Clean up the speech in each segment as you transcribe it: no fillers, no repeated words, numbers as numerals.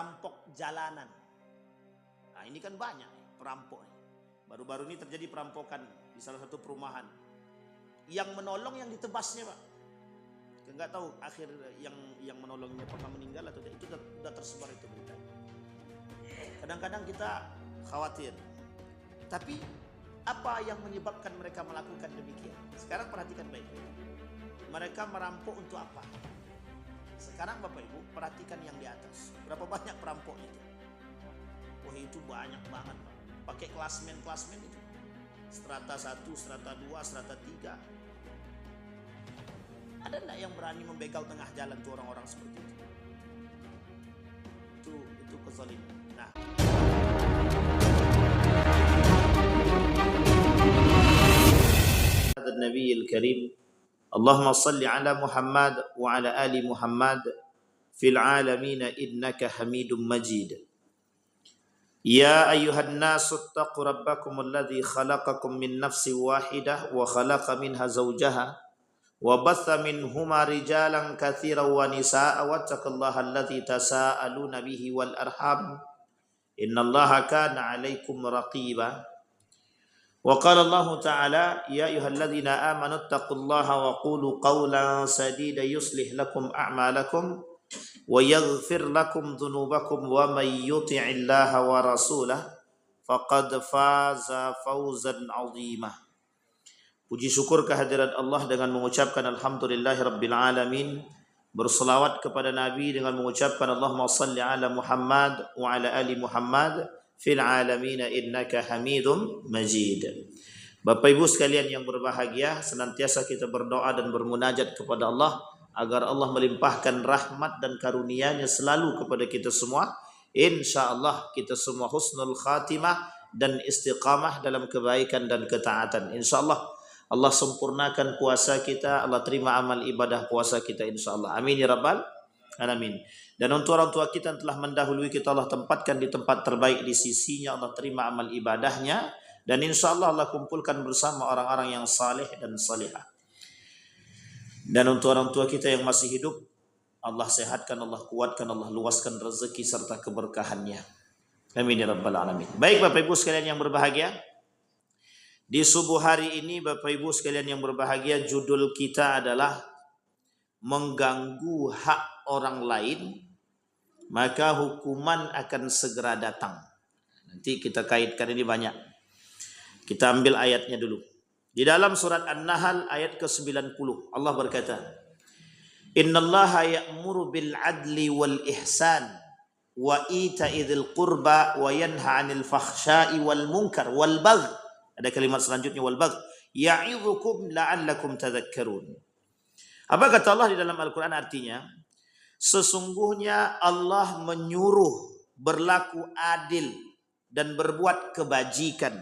perampok jalanan. Nah, ini kan banyak perampok. Baru-baru ini terjadi perampokan di salah satu perumahan. Yang menolong yang ditebasnya, Pak. Enggak tahu akhir yang menolongnya pernah meninggal atau tidak. Itu sudah tersebar itu berita. Kadang-kadang kita khawatir. Tapi apa yang menyebabkan mereka melakukan demikian? Sekarang perhatikan baik-baik. Mereka merampok untuk apa? Sekarang Bapak Ibu perhatikan yang di atas. Berapa banyak perampoknya itu? Oh, itu banyak banget, Pak. Pakai klasmen itu. Strata 1, strata 2, strata 3. Ada enggak yang berani membegal tengah jalan tuh orang-orang seperti itu? Itu kezaliman. Nah, Nabi al-Karim, Allahumma salli ala Muhammad wa ala ali Muhammad fil alamin innaka Hamidum Majid. Ya ayyuhan nasu ittaqu rabbakum alladhi khalaqakum min nafsin wahidah wa khalaqa minha zawjaha wa batha minhuma rijalan katsiran wa nisaa'a wattaqullaha alladhi tasaaluna bihi wal arham innallaha kana 'alaikum raqiba. Wa qala Allah ta'ala ya ayyuhalladzina amanu ittaqullaha wa qulu qawlan sadida yuslih lakum a'malakum wa yaghfir lakum dhunubakum wa may yuti'illaha wa rasulahu faqad faza fawzan 'azima. Puji syukur kehadirat Allah dengan mengucapkan alhamdulillahi rabbil alamin, berselawat kepada Nabi dengan mengucapkan Allahumma salli ala Muhammad wa ala ali Muhammad fil alamin innaka Hamidum Majid. Bapak Ibu sekalian yang berbahagia, senantiasa kita berdoa dan bermunajat kepada Allah agar Allah melimpahkan rahmat dan karunia-Nya selalu kepada kita semua. Insyaallah kita semua husnul khatimah dan istiqamah dalam kebaikan dan ketaatan. Insyaallah Allah sempurnakan puasa kita, Allah terima amal ibadah puasa kita insyaallah. Amin ya rabbal alamin. Dan untuk orang tua kita yang telah mendahului kita, Allah tempatkan di tempat terbaik di sisinya, Allah terima amal ibadahnya, dan insya Allah Allah kumpulkan bersama orang-orang yang saleh dan salihah. Dan untuk orang tua kita yang masih hidup, Allah sehatkan, Allah kuatkan, Allah luaskan rezeki serta keberkahannya. Amin ya rabbal alamin. Baik Bapak Ibu sekalian yang berbahagia, di subuh hari ini Bapak Ibu sekalian yang berbahagia, judul kita adalah mengganggu hak orang lain, maka hukuman akan segera datang. Nanti kita kaitkan ini banyak. Kita ambil ayatnya dulu. Di dalam surat An-Nahl ayat ke-90 Allah berkata, Innallaha ya'muru bil adli wal ihsan wa ita'i dzil qurba wa yanha 'anil fahsya'i wal munkar wal bagh. Ada kalimat selanjutnya wal bagh. Ya'idzukum la'allakum tadhakkarun. Apa kata Allah di dalam Al-Quran? Artinya, sesungguhnya Allah menyuruh berlaku adil dan berbuat kebajikan,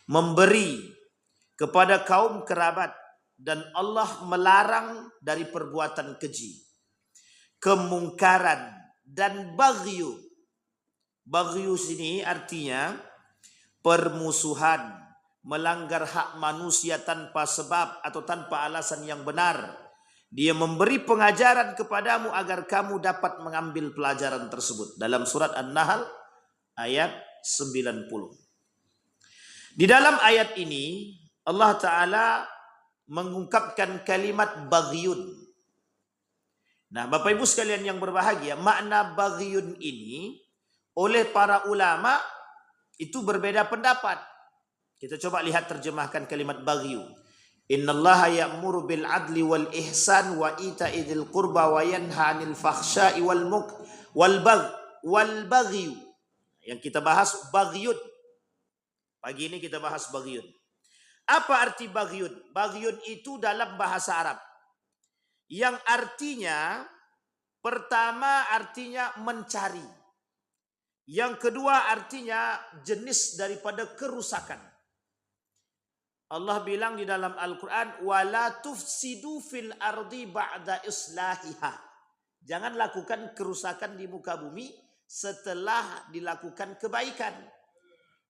memberi kepada kaum kerabat, dan Allah melarang dari perbuatan keji, kemungkaran, dan baghyu. Baghyu sini artinya permusuhan, melanggar hak manusia tanpa sebab atau tanpa alasan yang benar. Dia memberi pengajaran kepadamu agar kamu dapat mengambil pelajaran tersebut. Dalam surat An-Nahl ayat 90. Di dalam ayat ini Allah Ta'ala mengungkapkan kalimat baghyun. Nah Bapak Ibu sekalian yang berbahagia, makna baghyun ini oleh para ulama itu berbeda pendapat. Kita coba lihat terjemahkan kalimat baghyu. Innallaha ya'muru bil adli wal ihsan wa ita'i dzil qurba wa yanha 'anil fahsya'i wal baghyu. Yang kita bahas baghyun. Pagi ini kita bahas baghyun. Apa arti baghyun? Baghyun itu dalam bahasa Arab yang artinya, pertama artinya mencari. Yang kedua artinya jenis daripada kerusakan. Allah bilang di dalam Al-Quran, wala tufsidu fil ardi ba'da islahiha. Jangan lakukan kerusakan di muka bumi setelah dilakukan kebaikan.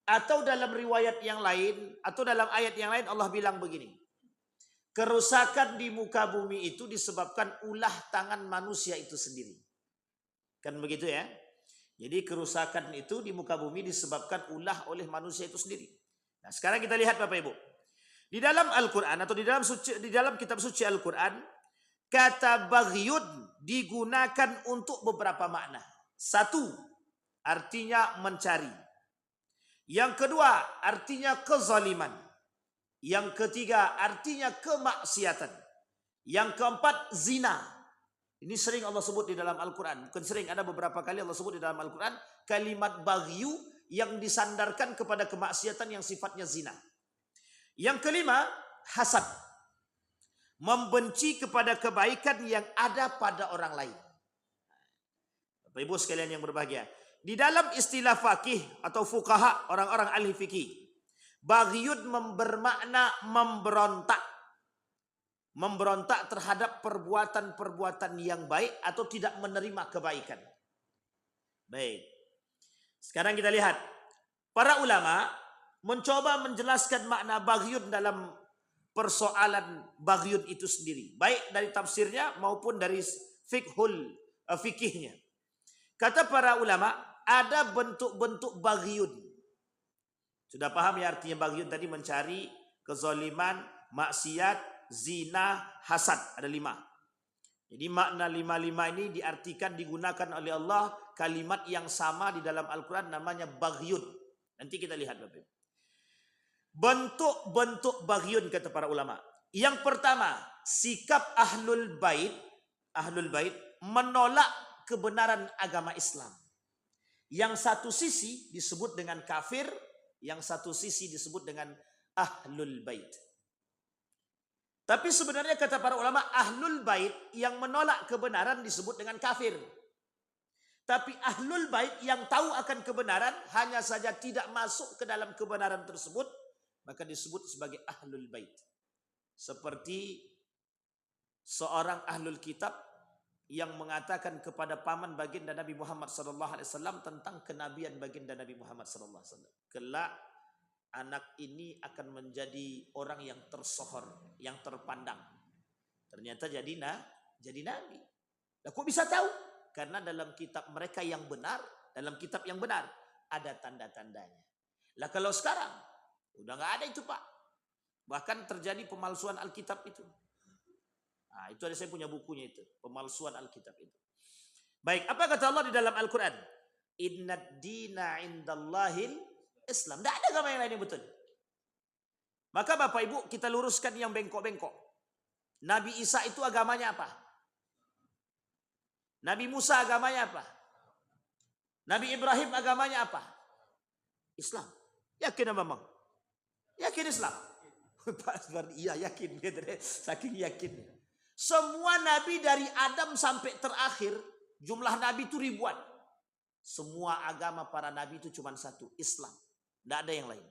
Atau dalam riwayat yang lain, atau dalam ayat yang lain Allah bilang begini. Kerusakan di muka bumi itu disebabkan ulah tangan manusia itu sendiri. Kan begitu ya? Jadi kerusakan itu di muka bumi disebabkan ulah oleh manusia itu sendiri. Nah, sekarang kita lihat Bapak Ibu. Di dalam Al-Quran atau di dalam kitab suci Al-Quran, kata baghyun digunakan untuk beberapa makna. Satu, artinya mencari. Yang kedua, artinya kezaliman. Yang ketiga, artinya kemaksiatan. Yang keempat, zina. Ini sering Allah sebut di dalam Al-Quran. Bukan sering, ada beberapa kali Allah sebut di dalam Al-Quran kalimat baghyu yang disandarkan kepada kemaksiatan yang sifatnya zina. Yang kelima, hasad. Membenci kepada kebaikan yang ada pada orang lain. Bapak Ibu sekalian yang berbahagia. Di dalam istilah fakih atau fuqaha, orang-orang ahli fikih, baghyun bermakna memberontak. Memberontak terhadap perbuatan-perbuatan yang baik atau tidak menerima kebaikan. Baik. Sekarang kita lihat. Para ulama mencoba menjelaskan makna baghyun dalam persoalan baghyun itu sendiri. Baik dari tafsirnya maupun dari fikihnya. Kata para ulama, ada bentuk-bentuk baghyun. Sudah paham ya artinya baghyun tadi? Mencari, kezaliman, maksiat, zina, hasad. Ada 5. Jadi makna 5 ini diartikan, digunakan oleh Allah kalimat yang sama di dalam Al-Quran, namanya baghyun. Nanti kita lihat Bapak. Bentuk-bentuk baghyun kata para ulama. Yang pertama, sikap ahlul bait menolak kebenaran agama Islam. Yang satu sisi disebut dengan kafir, yang satu sisi disebut dengan ahlul bait. Tapi sebenarnya kata para ulama, ahlul bait yang menolak kebenaran disebut dengan kafir. Tapi ahlul bait yang tahu akan kebenaran, hanya saja tidak masuk ke dalam kebenaran tersebut, maka disebut sebagai ahlul bait. Seperti seorang ahlul kitab yang mengatakan kepada paman baginda Nabi Muhammad SAW tentang kenabian baginda Nabi Muhammad SAW. Kelak anak ini akan menjadi orang yang tersohor, yang terpandang. Ternyata jadi nabi. Lah kok bisa tahu? Karena dalam kitab mereka yang benar, dalam kitab yang benar ada tanda-tandanya. Lah kalau sekarang udah nggak ada itu Pak. Bahkan terjadi pemalsuan Alkitab itu. Nah, itu ada, saya punya bukunya itu, pemalsuan Alkitab itu. Baik, apa kata Allah di dalam Al-Quran? Innad dina indallahil Islam. Tidak ada agama yang lain yang betul. Maka Bapak Ibu kita luruskan yang bengkok-bengkok. Nabi Isa itu agamanya apa? Nabi Musa agamanya apa? Nabi Ibrahim agamanya apa? Islam. Yakin apa Bang? Yakin Islam? Iya yakin. Saking yakin. Semua nabi dari Adam sampai terakhir, jumlah nabi itu ribuan. Semua agama para nabi itu cuma satu, Islam. Tidak ada yang lain.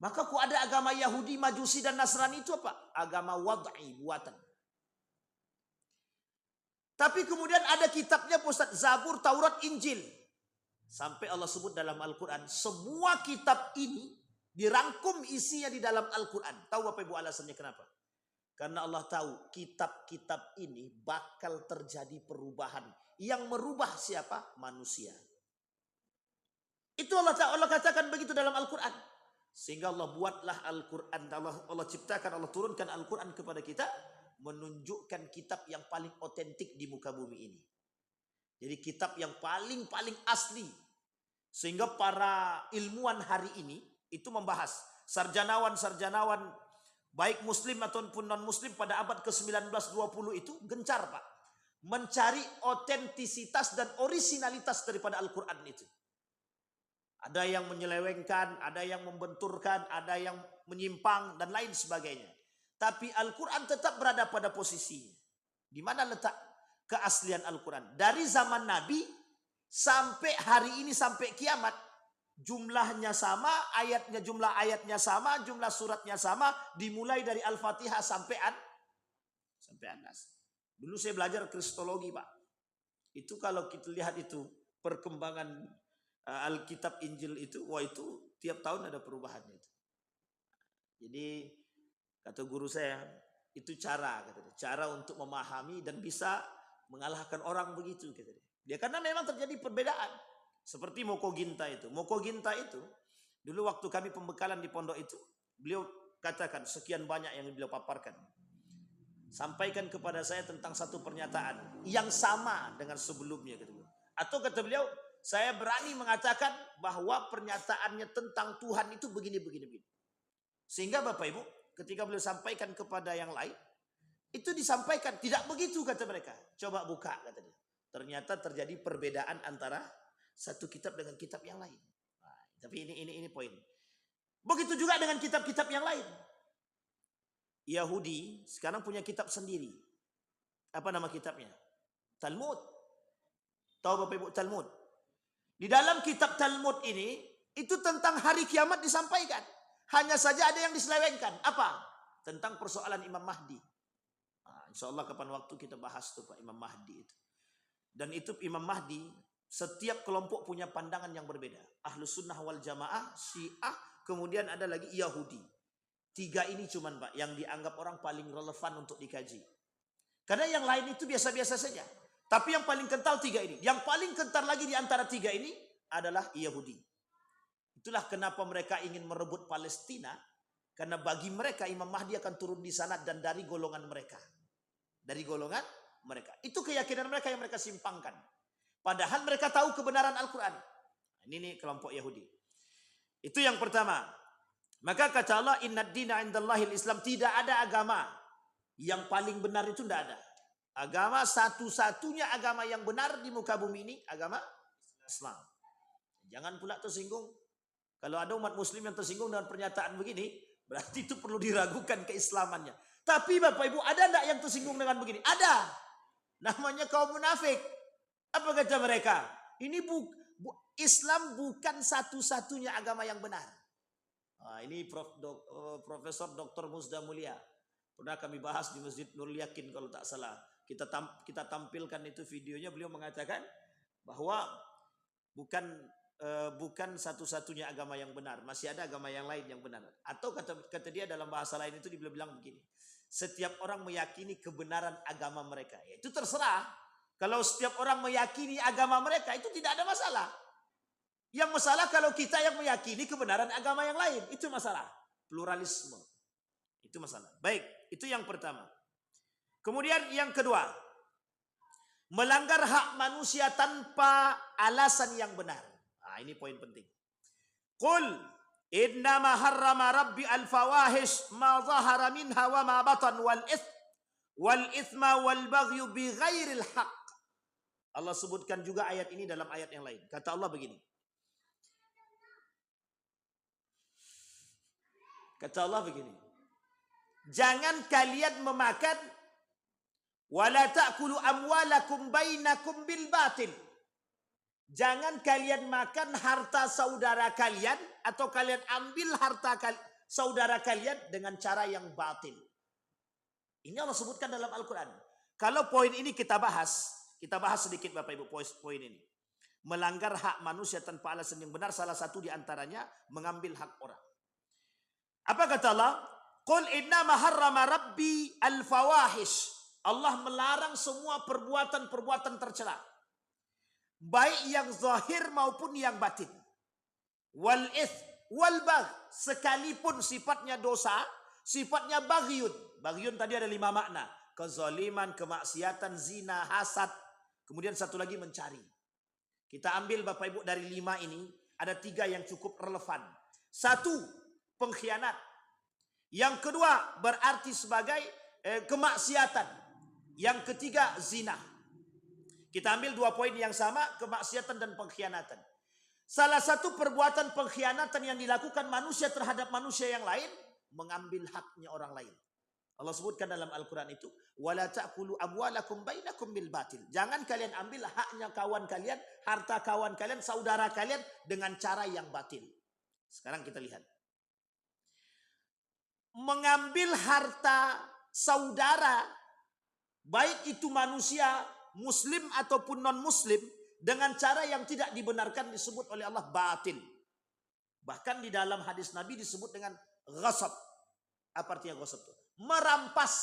Maka kok ada agama Yahudi, Majusi dan Nasrani itu apa? Agama wad'i, buatan. Tapi kemudian ada kitabnya Ustaz, Zabur, Taurat, Injil. Sampai Allah sebut dalam Al-Quran, semua kitab ini dirangkum isinya di dalam Al-Quran. Tahu Bapak Ibu alasannya kenapa? Karena Allah tahu kitab-kitab ini bakal terjadi perubahan. Yang merubah siapa? Manusia. Itu Allah katakan begitu dalam Al-Quran. Sehingga Allah buatlah Al-Quran. Allah ciptakan, Allah turunkan Al-Quran kepada kita. Menunjukkan kitab yang paling otentik di muka bumi ini. Jadi kitab yang paling asli. Sehingga para ilmuwan hari ini itu membahas. Sarjanawan baik muslim ataupun non-muslim pada abad ke-19-20 itu gencar Pak. Mencari otentisitas dan orisinalitas daripada Al-Quran itu. Ada yang menyelewengkan, ada yang membenturkan, ada yang menyimpang dan lain sebagainya. Tapi Al-Quran tetap berada pada posisinya. Di mana letak keaslian Al-Quran? Dari zaman Nabi sampai hari ini, sampai kiamat, jumlahnya sama, jumlah ayatnya sama, jumlah suratnya sama, dimulai dari Al-Fatihah sampai An-Nas. Dulu saya belajar kristologi Pak. Itu kalau kita lihat itu perkembangan Alkitab Injil itu, wah itu tiap tahun ada perubahannya itu. Jadi kata guru saya, itu cara untuk memahami dan bisa mengalahkan orang begitu. Dia karena memang terjadi perbedaan. Seperti Moko Ginta itu. Moko Ginta itu, dulu waktu kami pembekalan di pondok itu, beliau katakan sekian banyak yang beliau paparkan. Sampaikan kepada saya tentang satu pernyataan yang sama dengan sebelumnya, kata beliau. Atau kata beliau, saya berani mengatakan bahwa pernyataannya tentang Tuhan itu begini. Sehingga Bapak Ibu, ketika beliau sampaikan kepada yang lain, itu disampaikan tidak begitu kata mereka. Coba buka kata dia. Ternyata terjadi perbedaan antara satu kitab dengan kitab yang lain. Nah, tapi ini poin. Begitu juga dengan kitab-kitab yang lain. Yahudi sekarang punya kitab sendiri. Apa nama kitabnya? Talmud. Tahu Bapak Ibu Talmud? Di dalam kitab Talmud ini, itu tentang hari kiamat disampaikan. Hanya saja ada yang diselewengkan. Apa? Tentang persoalan Imam Mahdi. Nah, insya Allah kapan waktu kita bahas tuh Pak Imam Mahdi itu. Dan itu Imam Mahdi, setiap kelompok punya pandangan yang berbeda. Ahlus Sunnah wal Jamaah, Syiah, kemudian ada lagi Yahudi. 3 ini cuman Pak yang dianggap orang paling relevan untuk dikaji. Karena yang lain itu biasa-biasa saja. Tapi yang paling kental 3 ini. Yang paling kental lagi di antara 3 ini adalah Yahudi. Itulah kenapa mereka ingin merebut Palestina. Karena bagi mereka Imam Mahdi akan turun di sana dan dari golongan mereka. Dari golongan mereka. Itu keyakinan mereka yang mereka simpangkan. Padahal mereka tahu kebenaran Al-Quran. Ini kelompok Yahudi. Itu yang pertama. Maka kata Allah, inna dina indallahil Islam. Tidak ada agama yang paling benar, itu tidak ada. Agama satu-satunya agama yang benar di muka bumi ini, agama Islam. Jangan pula tersinggung. Kalau ada umat muslim yang tersinggung dengan pernyataan begini, berarti itu perlu diragukan keislamannya. Tapi Bapak Ibu, ada tidak yang tersinggung dengan begini? Ada. Namanya kaum munafik. Apa kata mereka? Ini Islam bukan satu-satunya agama yang benar. Nah, ini Profesor Dr. Musda Mulia. Pernah kami bahas di Masjid Nurul Yakin kalau tak salah. Kita tampilkan itu videonya. Beliau mengatakan bahwa bukan satu-satunya agama yang benar. Masih ada agama yang lain yang benar. Atau kata dia dalam bahasa lain itu dia bilang begini. Setiap orang meyakini kebenaran agama mereka. Ya, itu terserah. Kalau setiap orang meyakini agama mereka itu tidak ada masalah. Yang masalah kalau kita yang meyakini kebenaran agama yang lain. Itu masalah. Pluralisme. Itu masalah. Baik, itu yang pertama. Kemudian yang kedua. Melanggar hak manusia tanpa alasan yang benar. Nah, ini poin penting. Qul innama harrama rabbi al-fawahish ma zahara minha wa ma batan wal ithma wal baghyu bi ghairil haq. Allah sebutkan juga ayat ini dalam ayat yang lain. Kata Allah begini. Kata Allah begini. Jangan kalian memakan wala ta'kulu amwalakum bainakum bil batil. Jangan kalian makan harta saudara kalian atau kalian ambil harta saudara kalian dengan cara yang batil. Ini Allah sebutkan dalam Al-Quran. Kalau poin ini kita bahas sedikit Bapak Ibu poin ini. Melanggar hak manusia tanpa alasan yang benar, salah satu di antaranya mengambil hak orang. Apa kata Allah? Qul innama harrama rabbi al-fawahish. Allah melarang semua perbuatan-perbuatan tercela. Baik yang zahir maupun yang batin. Wal bagh, sekalipun sifatnya dosa, sifatnya baghyun. Baghyun tadi ada 5 makna. Kezaliman, kemaksiatan, zina, hasad. Kemudian satu lagi mencari. Kita ambil Bapak Ibu dari 5 ini, ada 3 yang cukup relevan. 1, pengkhianat. Yang kedua berarti sebagai kemaksiatan. Yang ketiga zina. Kita ambil 2 poin yang sama, kemaksiatan dan pengkhianatan. Salah satu perbuatan pengkhianatan yang dilakukan manusia terhadap manusia yang lain, mengambil haknya orang lain. Allah sebutkan dalam Al-Quran itu, wala ta'kulu amwalakum bainakum bil batil. Jangan kalian ambil haknya kawan kalian, harta kawan kalian, saudara kalian dengan cara yang batil. Sekarang kita lihat. Mengambil harta saudara, baik itu manusia muslim ataupun non muslim, dengan cara yang tidak dibenarkan disebut oleh Allah batil. Bahkan di dalam hadis Nabi disebut dengan ghasab. Apa artinya ghasab itu? Merampas.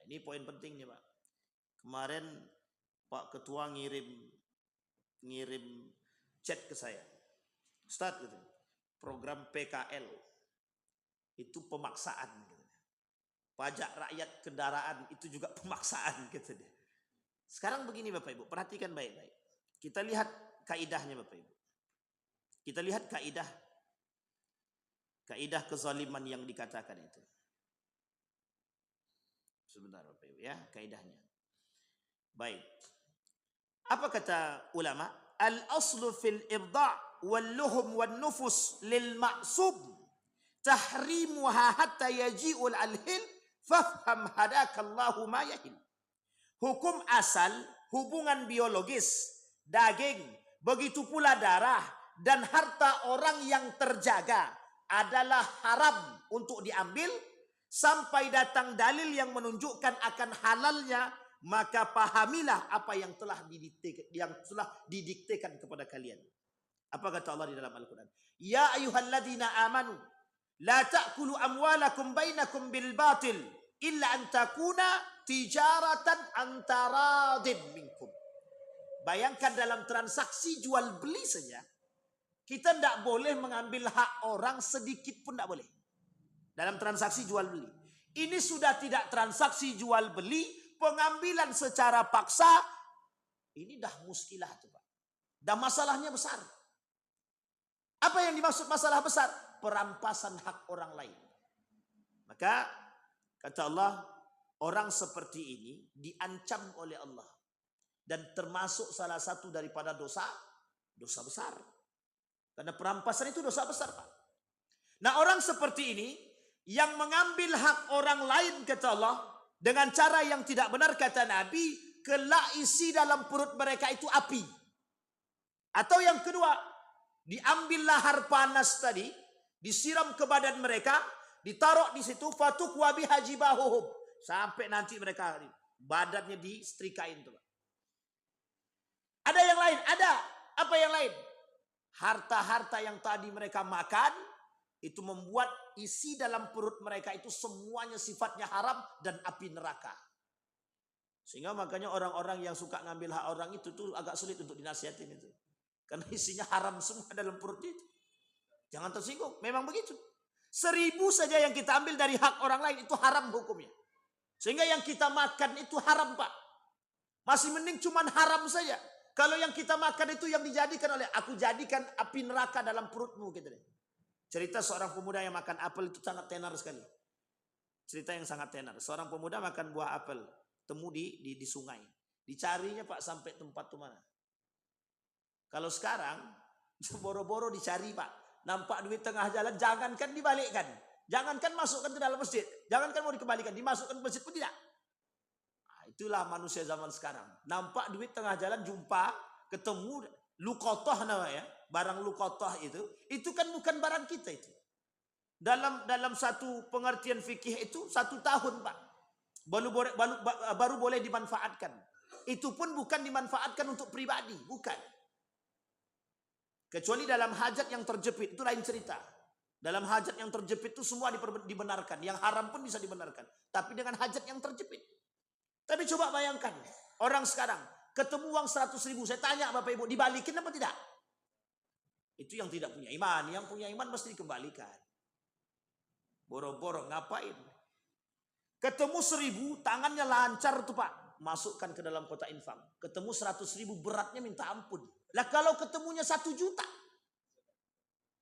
Ini poin pentingnya Pak. Kemarin Pak Ketua ngirim ngirim chat ke saya. Ustaz, gitu, program PKL itu pemaksaan. Gitu. Pajak rakyat kendaraan itu juga pemaksaan. Gitu. Sekarang begini Bapak Ibu, perhatikan baik-baik. Kita lihat kaidahnya Bapak Ibu. Kita lihat kaidah kezaliman yang dikatakan itu. Sebentar Bapak Ibu ya, kaidahnya. Baik. Apa kata ulama? Al-aslu fil irda' wal luhum wal nufus lil ma'sub tahrimuha hatta yaji'ul al-hil fafham hadakallahu ma yahil. Hukum asal hubungan biologis, daging, begitu pula darah dan harta orang yang terjaga adalah haram untuk diambil sampai datang dalil yang menunjukkan akan halalnya, maka pahamilah apa yang telah didiktekan kepada kalian. Apa kata Allah di dalam Al-Quran? Ya ayyuhalladzina amanu la ta'kulu amwalakum bainakum bil batil illa an takuna tijaratan antaradim minkum. Bayangkan dalam transaksi jual beli saja, kita tidak boleh mengambil hak orang sedikit pun tidak boleh. Dalam transaksi jual beli. Ini sudah tidak transaksi jual beli, pengambilan secara paksa. Ini dah muskilah tuh Pak. Dan masalahnya besar. Apa yang dimaksud masalah besar? Perampasan hak orang lain. Maka kata Allah, orang seperti ini diancam oleh Allah. Dan termasuk salah satu daripada dosa besar. Karena perampasan itu dosa besar Pak. Nah orang seperti ini yang mengambil hak orang lain kata Allah dengan cara yang tidak benar kata Nabi, kelak isi dalam perut mereka itu api. Atau yang kedua, diambil lahar panas tadi, disiram ke badan mereka, ditaruh di situ, fatukwa biha jibahuhum, sampai nanti mereka badannya disetrikain tuh. Ada yang lain, ada apa yang lain? Harta-harta yang tadi mereka makan itu membuat isi dalam perut mereka itu semuanya sifatnya haram dan api neraka. Sehingga makanya orang-orang yang suka ngambil hak orang itu tuh agak sulit untuk dinasihatin itu. Karena isinya haram semua dalam perut itu. Jangan tersinggung, memang begitu. 1000 saja yang kita ambil dari hak orang lain itu haram hukumnya. Sehingga yang kita makan itu haram Pak. Masih mending cuman haram saja. Kalau yang kita makan itu yang dijadikan oleh, aku jadikan api neraka dalam perutmu gitu deh. Cerita seorang pemuda yang makan apel itu sangat tenar sekali. Cerita yang sangat tenar. Seorang pemuda makan buah apel, temu di sungai. Dicarinya Pak sampai tempat tuh mana. Kalau sekarang boro-boro dicari Pak, nampak duit tengah jalan, jangankan dibalikkan, jangankan masukkan ke dalam masjid, jangankan mau dikembalikan, dimasukkan ke masjid pun tidak. Nah, itulah manusia zaman sekarang. Nampak duit tengah jalan, jumpa, ketemu, lukotoh namanya, barang lukotoh itu kan bukan barang kita itu. Dalam satu pengertian fikih itu 1 tahun Pak, baru boleh dimanfaatkan. Itu pun bukan dimanfaatkan untuk pribadi, bukan. Kecuali dalam hajat yang terjepit, itu lain cerita. Dalam hajat yang terjepit itu semua dibenarkan. Yang haram pun bisa dibenarkan. Tapi dengan hajat yang terjepit. Tapi coba bayangkan, orang sekarang ketemu uang 100.000. Saya tanya Bapak Ibu, dibalikin apa tidak? Itu yang tidak punya iman. Yang punya iman mesti dikembalikan. Boro-boro ngapain? Ketemu 1.000, tangannya lancar tuh Pak. Masukkan ke dalam kotak infak. Ketemu 100.000, beratnya minta ampun. Lah kalau ketemunya 1 juta.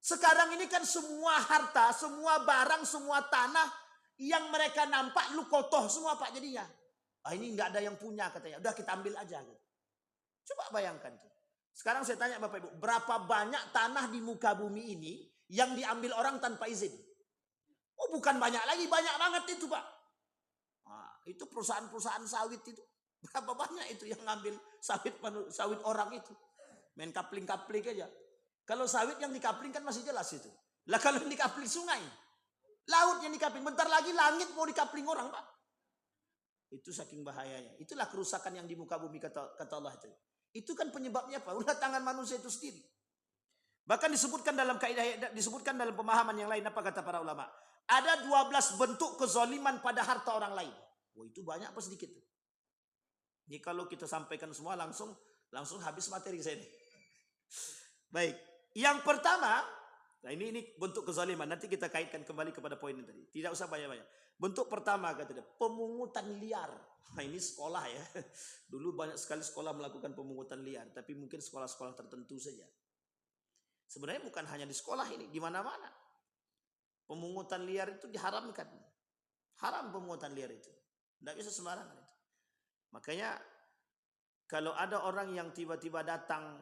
Sekarang ini kan semua harta, semua barang, semua tanah yang mereka nampak lukotoh semua Pak jadinya. Ah ini nggak ada yang punya katanya. Udah kita ambil aja gitu. Coba bayangkan tuh. Sekarang saya tanya Bapak Ibu, berapa banyak tanah di muka bumi ini yang diambil orang tanpa izin? Oh bukan banyak lagi, banyak banget itu Pak. Nah, itu perusahaan-perusahaan sawit itu. Berapa banyak itu yang ngambil sawit orang itu. Main kapling-kapling aja. Kalau sawit yang dikapling kan masih jelas itu. Lah kalau yang dikapling sungai. Laut yang dikapling. Bentar lagi langit mau dikapling orang Pak. Itu saking bahayanya. Itulah kerusakan yang di muka bumi kata Allah itu. Itu kan penyebabnya apa? Ulah tangan manusia itu sendiri. Bahkan disebutkan dalam kaidah, disebutkan dalam pemahaman yang lain. Apa kata para ulama? Ada 12 bentuk kezaliman pada harta orang lain. Wah itu banyak apa sedikit? Ini kalau kita sampaikan semua langsung habis materi saya ini. Baik. Yang pertama, nah ini bentuk kezaliman. Nanti kita kaitkan kembali kepada poin ini tadi. Tidak usah banyak-banyak. Bentuk pertama kata dia, pemungutan liar. Nah ini sekolah ya. Dulu banyak sekali sekolah melakukan pemungutan liar, tapi mungkin sekolah-sekolah tertentu saja. Sebenarnya bukan hanya di sekolah ini, di mana-mana. Pemungutan liar itu diharamkan. Haram pemungutan liar itu. Tidak bisa sembarangan itu. Makanya kalau ada orang yang tiba-tiba datang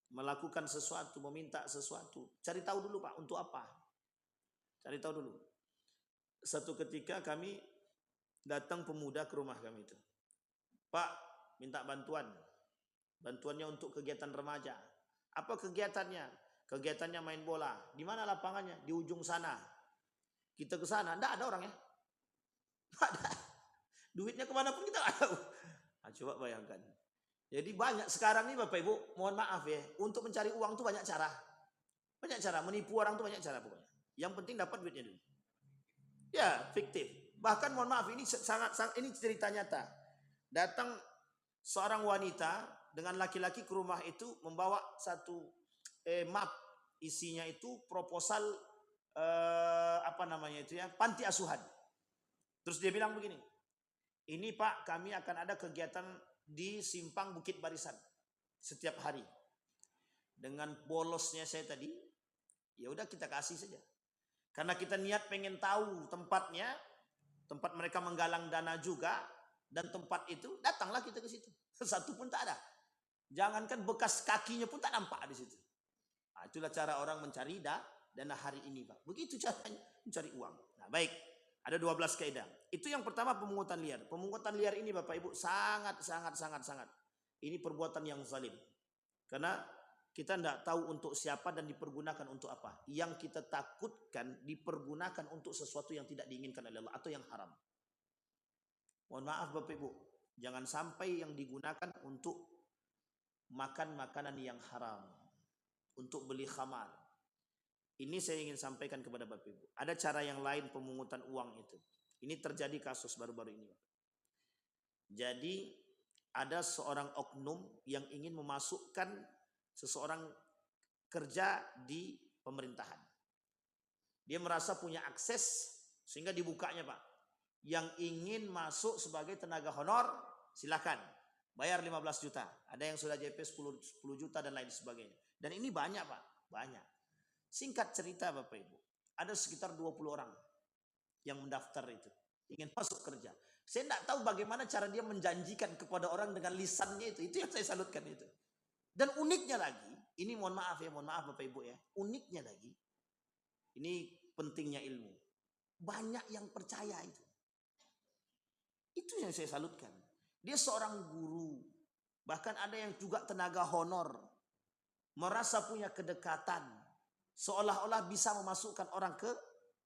melakukan sesuatu, meminta sesuatu, cari tahu dulu Pak, untuk apa? Cari tahu dulu. Satu ketika kami datang pemuda ke rumah kami itu. Pak, minta bantuan. Bantuannya untuk kegiatan remaja. Apa kegiatannya? Kegiatannya main bola. Di mana lapangannya? Di ujung sana. Kita ke sana, enggak ada orang ya. Enggak ada. Duitnya kemana pun kita enggak tahu. Nah, coba bayangkan. Jadi banyak sekarang nih Bapak Ibu, mohon maaf ya, untuk mencari uang tuh banyak cara. Banyak cara, menipu orang tuh banyak cara pokoknya. Yang penting dapat duitnya dulu. Ya, fiktif. Bahkan mohon maaf, ini ini cerita nyata. Datang seorang wanita dengan laki-laki ke rumah itu membawa satu map, isinya itu proposal apa namanya itu ya, panti asuhan. Terus dia bilang begini, ini Pak, kami akan ada kegiatan di Simpang Bukit Barisan setiap hari. Dengan bolosnya saya tadi, ya udah kita kasih saja. Karena kita niat pengen tahu tempatnya, tempat mereka menggalang dana juga, dan tempat itu datanglah kita ke situ. Satu pun tak ada. Jangankan bekas kakinya pun tak nampak di situ. Nah, itulah cara orang mencari dana hari ini, Pak. Begitu caranya mencari uang. Nah, baik. Ada 12 kaidah. Itu yang pertama, pemungutan liar. Pemungutan liar ini Bapak Ibu sangat. Ini perbuatan yang zalim. Karena kita tidak tahu untuk siapa dan dipergunakan untuk apa. Yang kita takutkan dipergunakan untuk sesuatu yang tidak diinginkan oleh Allah atau yang haram. Mohon maaf Bapak Ibu, jangan sampai yang digunakan untuk makan makanan yang haram, untuk beli khamar. Ini saya ingin sampaikan kepada Bapak Ibu. Ada cara yang lain pemungutan uang itu. Ini terjadi kasus baru-baru ini. Jadi ada seorang oknum yang ingin memasukkan seseorang kerja di pemerintahan. Dia merasa punya akses sehingga dibukanya Pak. Yang ingin masuk sebagai tenaga honor silakan. Bayar 15 juta. Ada yang sudah JP 10 juta dan lain sebagainya. Dan ini banyak Pak. Banyak. Singkat cerita Bapak Ibu, ada sekitar 20 orang yang mendaftar itu, ingin masuk kerja. Saya tidak tahu bagaimana cara dia menjanjikan kepada orang dengan lisannya itu yang saya salutkan itu. Dan uniknya lagi, ini mohon maaf Bapak Ibu ya, uniknya lagi, ini pentingnya ilmu. Banyak yang percaya itu. Itu yang saya salutkan. Dia seorang guru, bahkan ada yang juga tenaga honor, merasa punya kedekatan, seolah-olah bisa memasukkan orang ke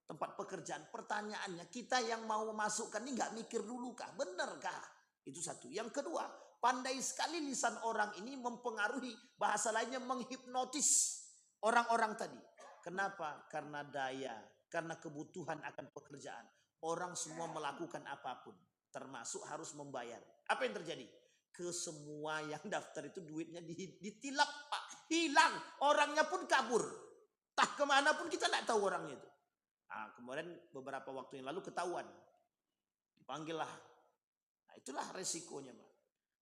tempat pekerjaan. Pertanyaannya, kita yang mau memasukkan ini nggak mikir dulu kah? Benar kah? Itu satu. Yang kedua, pandai sekali lisan orang ini mempengaruhi, bahasa lainnya menghipnotis orang-orang tadi. Kenapa? Karena daya, karena kebutuhan akan pekerjaan. Orang semua melakukan apapun, termasuk harus membayar. Apa yang terjadi? Ke semua yang daftar itu duitnya ditilap Pak. Hilang. Orangnya pun kabur. Tak kemana pun kita tidak tahu orangnya itu. Nah, kemudian beberapa waktu yang lalu ketahuan. Dipanggil lah. Nah, itulah resikonya Pak.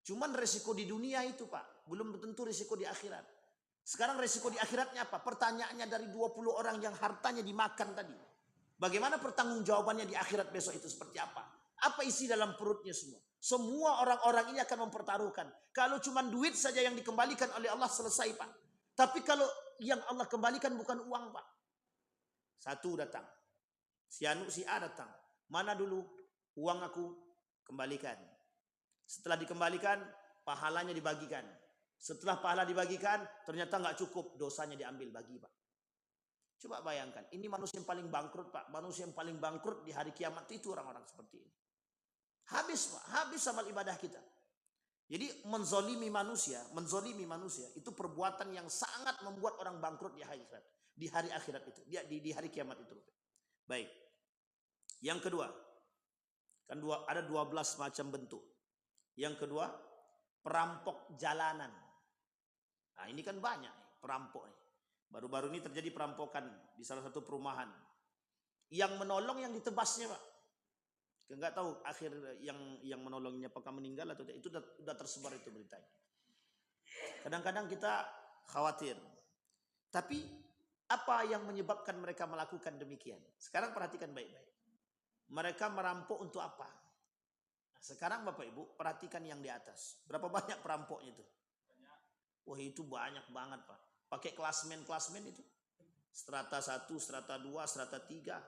Cuman resiko di dunia itu Pak. Belum tentu resiko di akhirat. Sekarang resiko di akhiratnya apa? Pertanyaannya dari 20 orang yang hartanya dimakan tadi. Bagaimana pertanggungjawabannya di akhirat besok itu seperti apa? Apa isi dalam perutnya semua? Semua orang-orang ini akan mempertaruhkan. Kalau cuma duit saja yang dikembalikan oleh Allah selesai Pak. Tapi kalau yang Allah kembalikan bukan uang Pak. Satu datang. Si Anu, si A datang. Mana dulu uang aku? Kembalikan. Setelah dikembalikan, pahalanya dibagikan. Setelah pahala dibagikan, ternyata nggak cukup. Dosanya diambil bagi Pak. Coba bayangkan. Ini manusia yang paling bangkrut Pak. Manusia yang paling bangkrut di hari kiamat itu orang-orang seperti ini. Habis Pak. Habis amal ibadah kita. Jadi menzolimi manusia itu perbuatan yang sangat membuat orang bangkrut di hari akhirat. Di hari akhirat itu, di hari kiamat itu. Baik. Yang kedua, kan ada 12 macam bentuk. Yang kedua, perampok jalanan. Nah, ini kan banyak. perampok nih. Baru-baru ini terjadi perampokan di salah satu perumahan. Yang menolong yang ditebasnya, Pak. Enggak tahu akhir yang menolongnya apakah meninggal atau tidak. Itu udah tersebar itu beritanya. Kadang-kadang kita khawatir. Tapi apa yang menyebabkan mereka melakukan demikian? Sekarang perhatikan baik-baik. Mereka merampok untuk apa? Nah, sekarang Bapak Ibu perhatikan yang di atas. Berapa banyak perampoknya itu? Wah, itu banyak banget, Pak. Pakai klasmen itu. Strata 1, strata 2, strata 3.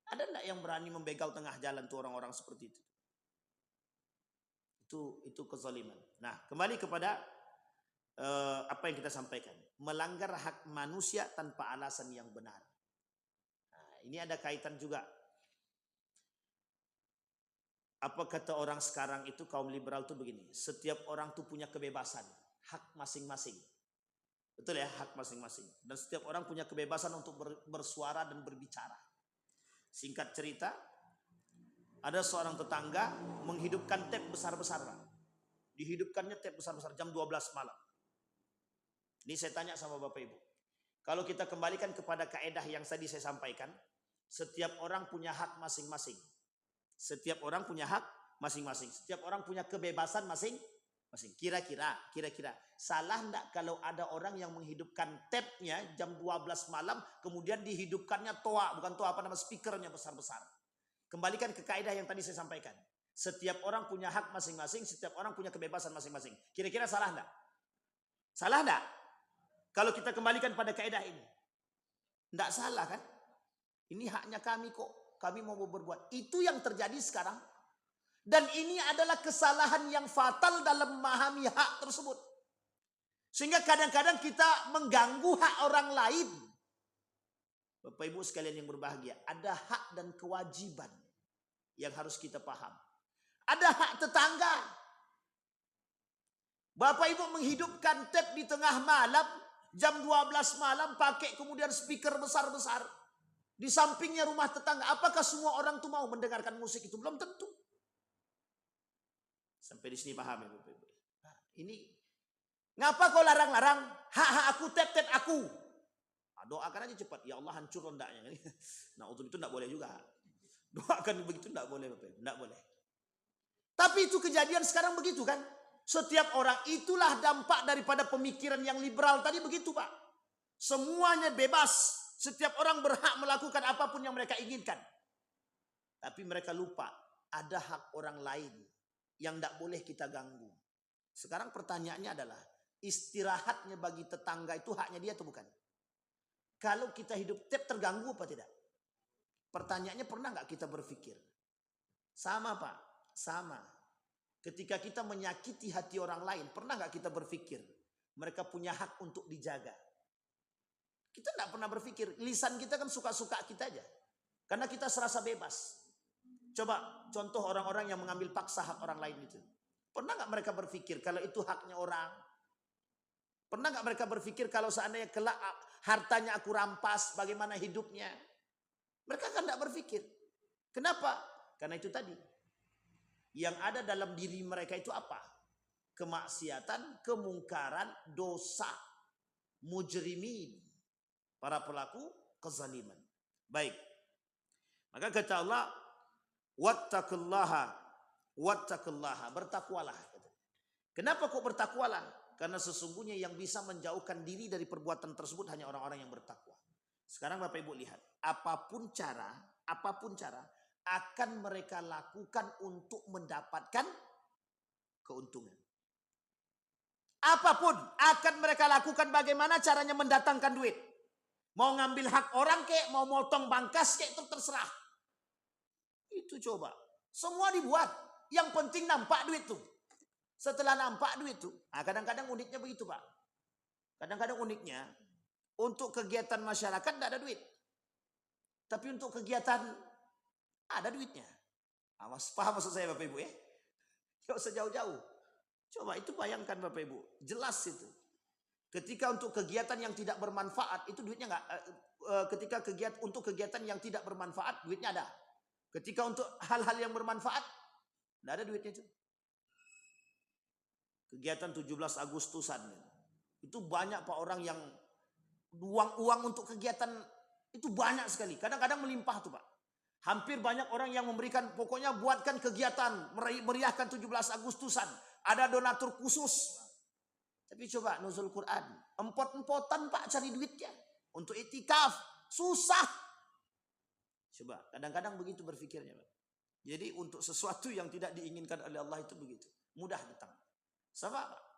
Ada enggak yang berani membegal tengah jalan tuh orang-orang seperti itu? Itu kezaliman. Nah, kembali kepada apa yang kita sampaikan. Melanggar hak manusia tanpa alasan yang benar. Nah, ini ada kaitan juga. Apa kata orang sekarang itu, kaum liberal tuh begini. Setiap orang tuh punya kebebasan. Hak masing-masing. Betul ya, hak masing-masing. Dan setiap orang punya kebebasan untuk bersuara dan berbicara. Singkat cerita, ada seorang tetangga menghidupkan tape besar-besar. Dihidupkannya tape besar-besar jam 12 malam. Ini saya tanya sama Bapak Ibu. Kalau kita kembalikan kepada kaedah yang tadi saya sampaikan, setiap orang punya hak masing-masing. Setiap orang punya hak masing-masing. Setiap orang punya kebebasan masing-masing. Kira-kira salah enggak kalau ada orang yang menghidupkan tape-nya jam 12 malam kemudian dihidupkannya toa, bukan toa, apa nama, speakernya besar-besar. Kembalikan ke kaidah yang tadi saya sampaikan. Setiap orang punya hak masing-masing, setiap orang punya kebebasan masing-masing. Kira-kira salah enggak? Salah enggak? Kalau kita kembalikan pada kaidah ini. Enggak salah kan? Ini haknya kami kok. Kami mau berbuat. Itu yang terjadi sekarang. Dan ini adalah kesalahan yang fatal dalam memahami hak tersebut. Sehingga kadang-kadang kita mengganggu hak orang lain. Bapak Ibu sekalian yang berbahagia, ada hak dan kewajiban yang harus kita paham. Ada hak tetangga. Bapak Ibu menghidupkan tape di tengah malam, jam 12 malam, pakai kemudian speaker besar-besar. Di sampingnya rumah tetangga. Apakah semua orang tuh mau mendengarkan musik itu? Belum tentu. Sampai di sini paham ya Bapak Ibu. Nah, ini ngapa kau larang-larang? Hak aku, tape aku. Nah, doakan aja cepat. Ya Allah, hancur rendaknya. Nah, untuk itu tidak boleh juga. Doakan begitu tidak boleh Bapak Ibu. Tidak boleh. Tapi itu kejadian sekarang begitu kan. Setiap orang, itulah dampak daripada pemikiran yang liberal tadi begitu Pak. Semuanya bebas. Setiap orang berhak melakukan apapun yang mereka inginkan. Tapi mereka lupa ada hak orang lain yang tidak boleh kita ganggu. Sekarang pertanyaannya adalah, istirahatnya bagi tetangga itu haknya dia atau bukan? Kalau kita hidup tape terganggu apa tidak? Pertanyaannya, pernah nggak kita berpikir? Sama Pak, sama. Ketika kita menyakiti hati orang lain, pernah nggak kita berpikir mereka punya hak untuk dijaga? Kita tidak pernah berpikir. Lisan kita kan suka-suka kita aja. Karena kita serasa bebas. Coba contoh orang-orang yang mengambil paksa hak orang lain itu. Pernah nggak mereka berpikir kalau itu haknya orang? Pernah nggak mereka berpikir kalau seandainya kelak hartanya aku rampas, bagaimana hidupnya? Mereka kan nggak berpikir. Kenapa? Karena itu tadi. Yang ada dalam diri mereka itu apa? Kemaksiatan, kemungkaran, dosa, mujrimin, para pelaku kezaliman. Baik. Maka kata Allah, wattaqullaha, bertakwalah. Kenapa kok bertakwalah? Karena sesungguhnya yang bisa menjauhkan diri dari perbuatan tersebut hanya orang-orang yang bertakwa. Sekarang Bapak Ibu lihat, apapun cara akan mereka lakukan untuk mendapatkan keuntungan. Apapun akan mereka lakukan, bagaimana caranya mendatangkan duit. Mau ngambil hak orang kek, mau motong pangkas kek, itu terserah. Itu coba. Semua dibuat. Yang penting nampak duit tuh. Setelah nampak duit tuh. Nah, kadang-kadang uniknya begitu Pak. Kadang-kadang uniknya. Untuk kegiatan masyarakat tidak ada duit. Tapi untuk kegiatan ada duitnya. Awas, paham maksud saya Bapak Ibu ya? Gak usah jauh-jauh. Coba itu bayangkan Bapak Ibu. Jelas itu. Ketika untuk kegiatan yang tidak bermanfaat. Itu duitnya enggak. Ketika untuk kegiatan yang tidak bermanfaat. Duitnya ada. Ketika untuk hal-hal yang bermanfaat, tidak ada duitnya itu. Kegiatan 17 Agustusan. Itu banyak Pak orang yang uang untuk kegiatan itu banyak sekali. Kadang-kadang melimpah tuh Pak. Hampir banyak orang yang memberikan, pokoknya buatkan kegiatan, meriahkan 17 Agustusan. Ada donatur khusus. Tapi coba nuzul Quran, empot-empotan Pak cari duitnya. Untuk itikaf, susah. Coba, kadang-kadang begitu berpikirnya Pak. Jadi untuk sesuatu yang tidak diinginkan oleh Allah itu begitu. Mudah datang. Sama Pak.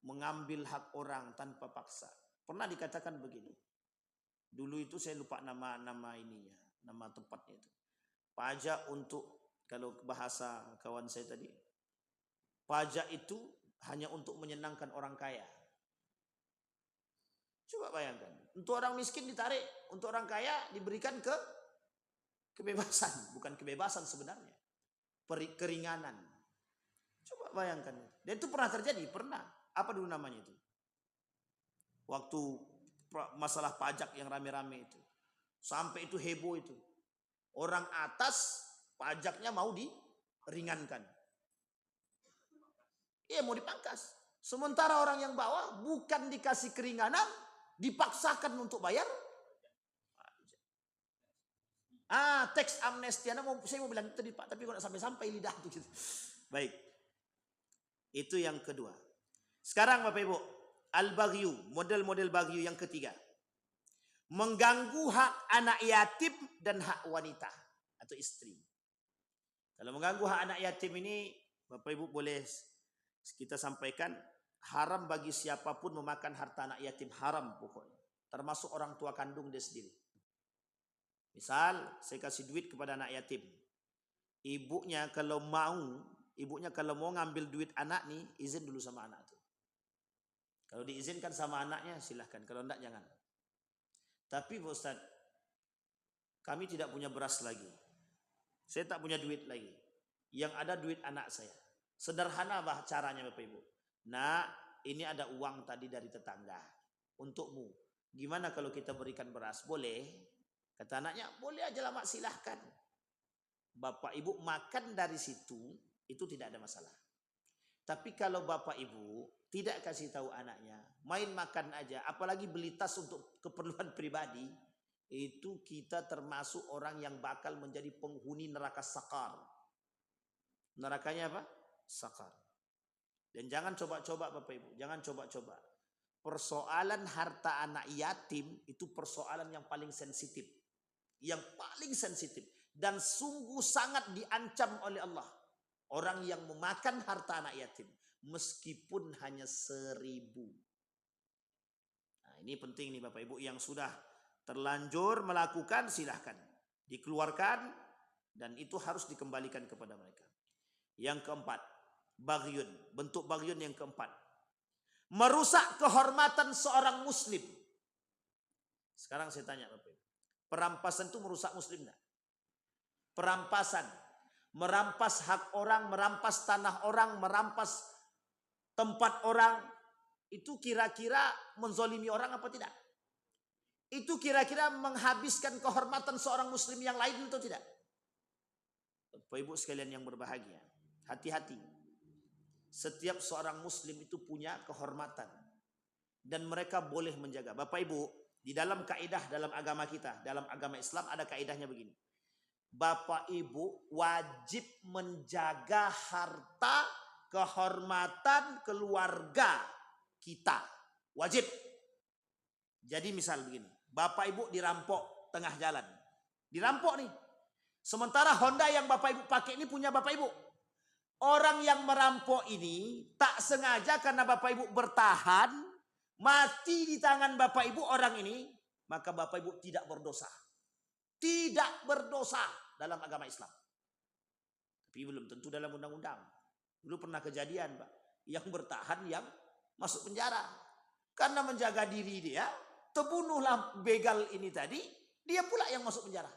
Mengambil hak orang tanpa paksa. Pernah dikatakan begini. Dulu itu saya lupa nama ininya. Nama tempatnya itu. Pajak untuk, kalau bahasa kawan saya tadi, pajak itu hanya untuk menyenangkan orang kaya. Coba bayangkan, untuk orang miskin ditarik, untuk orang kaya diberikan kebebasan, bukan kebebasan sebenarnya, keringanan. Coba bayangkan, dan itu pernah terjadi, pernah. Apa dulu namanya itu? Waktu masalah pajak yang rame-rame itu. Sampai itu heboh itu. Orang atas pajaknya mau diringankan. Iya mau dipangkas. Sementara orang yang bawah bukan dikasih keringanan, dipaksakan untuk bayar. Teks amnesty. Saya mau bilang tadi Pak, tapi kok sampai lidah tuh gitu. Baik. Itu yang kedua. Sekarang Bapak Ibu, al-baghyu, model-model baghyu yang ketiga. Mengganggu hak anak yatim dan hak wanita atau istri. Kalau mengganggu hak anak yatim ini, Bapak Ibu boleh kita sampaikan, haram bagi siapapun memakan harta anak yatim, haram pokoknya. Termasuk orang tua kandung dia sendiri. Misal, saya kasih duit kepada anak yatim. Ibunya kalau mau ngambil duit anak nih, izin dulu sama anak itu. Kalau diizinkan sama anaknya, silahkan. Kalau enggak, jangan. Tapi Pak Ustaz, kami tidak punya beras lagi. Saya tak punya duit lagi. Yang ada duit anak saya. Sederhana bah caranya Bapak Ibu. Nah, ini ada uang tadi dari tetangga. Untukmu. Gimana kalau kita berikan beras? Boleh? Kata anaknya, boleh aja lah mak, silahkan. Bapak Ibu makan dari situ, itu tidak ada masalah. Tapi kalau Bapak Ibu tidak kasih tahu anaknya, main makan aja, apalagi beli tas untuk keperluan pribadi, itu kita termasuk orang yang bakal menjadi penghuni neraka sakar. Nerakanya apa? Sakar. Dan jangan coba-coba Bapak Ibu, jangan coba-coba. Persoalan harta anak yatim itu persoalan yang paling sensitif. Yang paling sensitif. Dan sungguh sangat diancam oleh Allah. Orang yang memakan harta anak yatim. Meskipun hanya 1.000. Nah, ini penting nih Bapak Ibu, yang sudah terlanjur melakukan silahkan dikeluarkan, dan itu harus dikembalikan kepada mereka. Yang keempat, baghyun, bentuk baghyun yang keempat, merusak kehormatan seorang muslim. Sekarang saya tanya Bapak Ibu, perampasan itu merusak muslim enggak? Perampasan, merampas hak orang, merampas tanah orang, merampas tempat orang, itu kira-kira menzolimi orang apa tidak? Itu kira-kira menghabiskan kehormatan seorang muslim yang lain atau tidak? Bapak Ibu sekalian yang berbahagia, hati-hati. Setiap seorang muslim itu punya kehormatan. Dan mereka boleh menjaga. Bapak Ibu, di dalam kaidah dalam agama kita, dalam agama Islam ada kaidahnya begini. Bapak Ibu wajib menjaga harta, kehormatan keluarga kita. Wajib. Jadi misal begini, Bapak Ibu dirampok tengah jalan. Dirampok nih. Sementara Honda yang Bapak Ibu pakai ini punya Bapak Ibu. Orang yang merampok ini tak sengaja karena Bapak Ibu bertahan, mati di tangan Bapak Ibu orang ini, maka Bapak Ibu tidak berdosa. Tidak berdosa dalam agama Islam. Tapi belum tentu dalam undang-undang. Dulu pernah kejadian Pak, yang bertahan yang masuk penjara. Karena menjaga diri dia, terbunuhlah begal ini tadi, dia pula yang masuk penjara.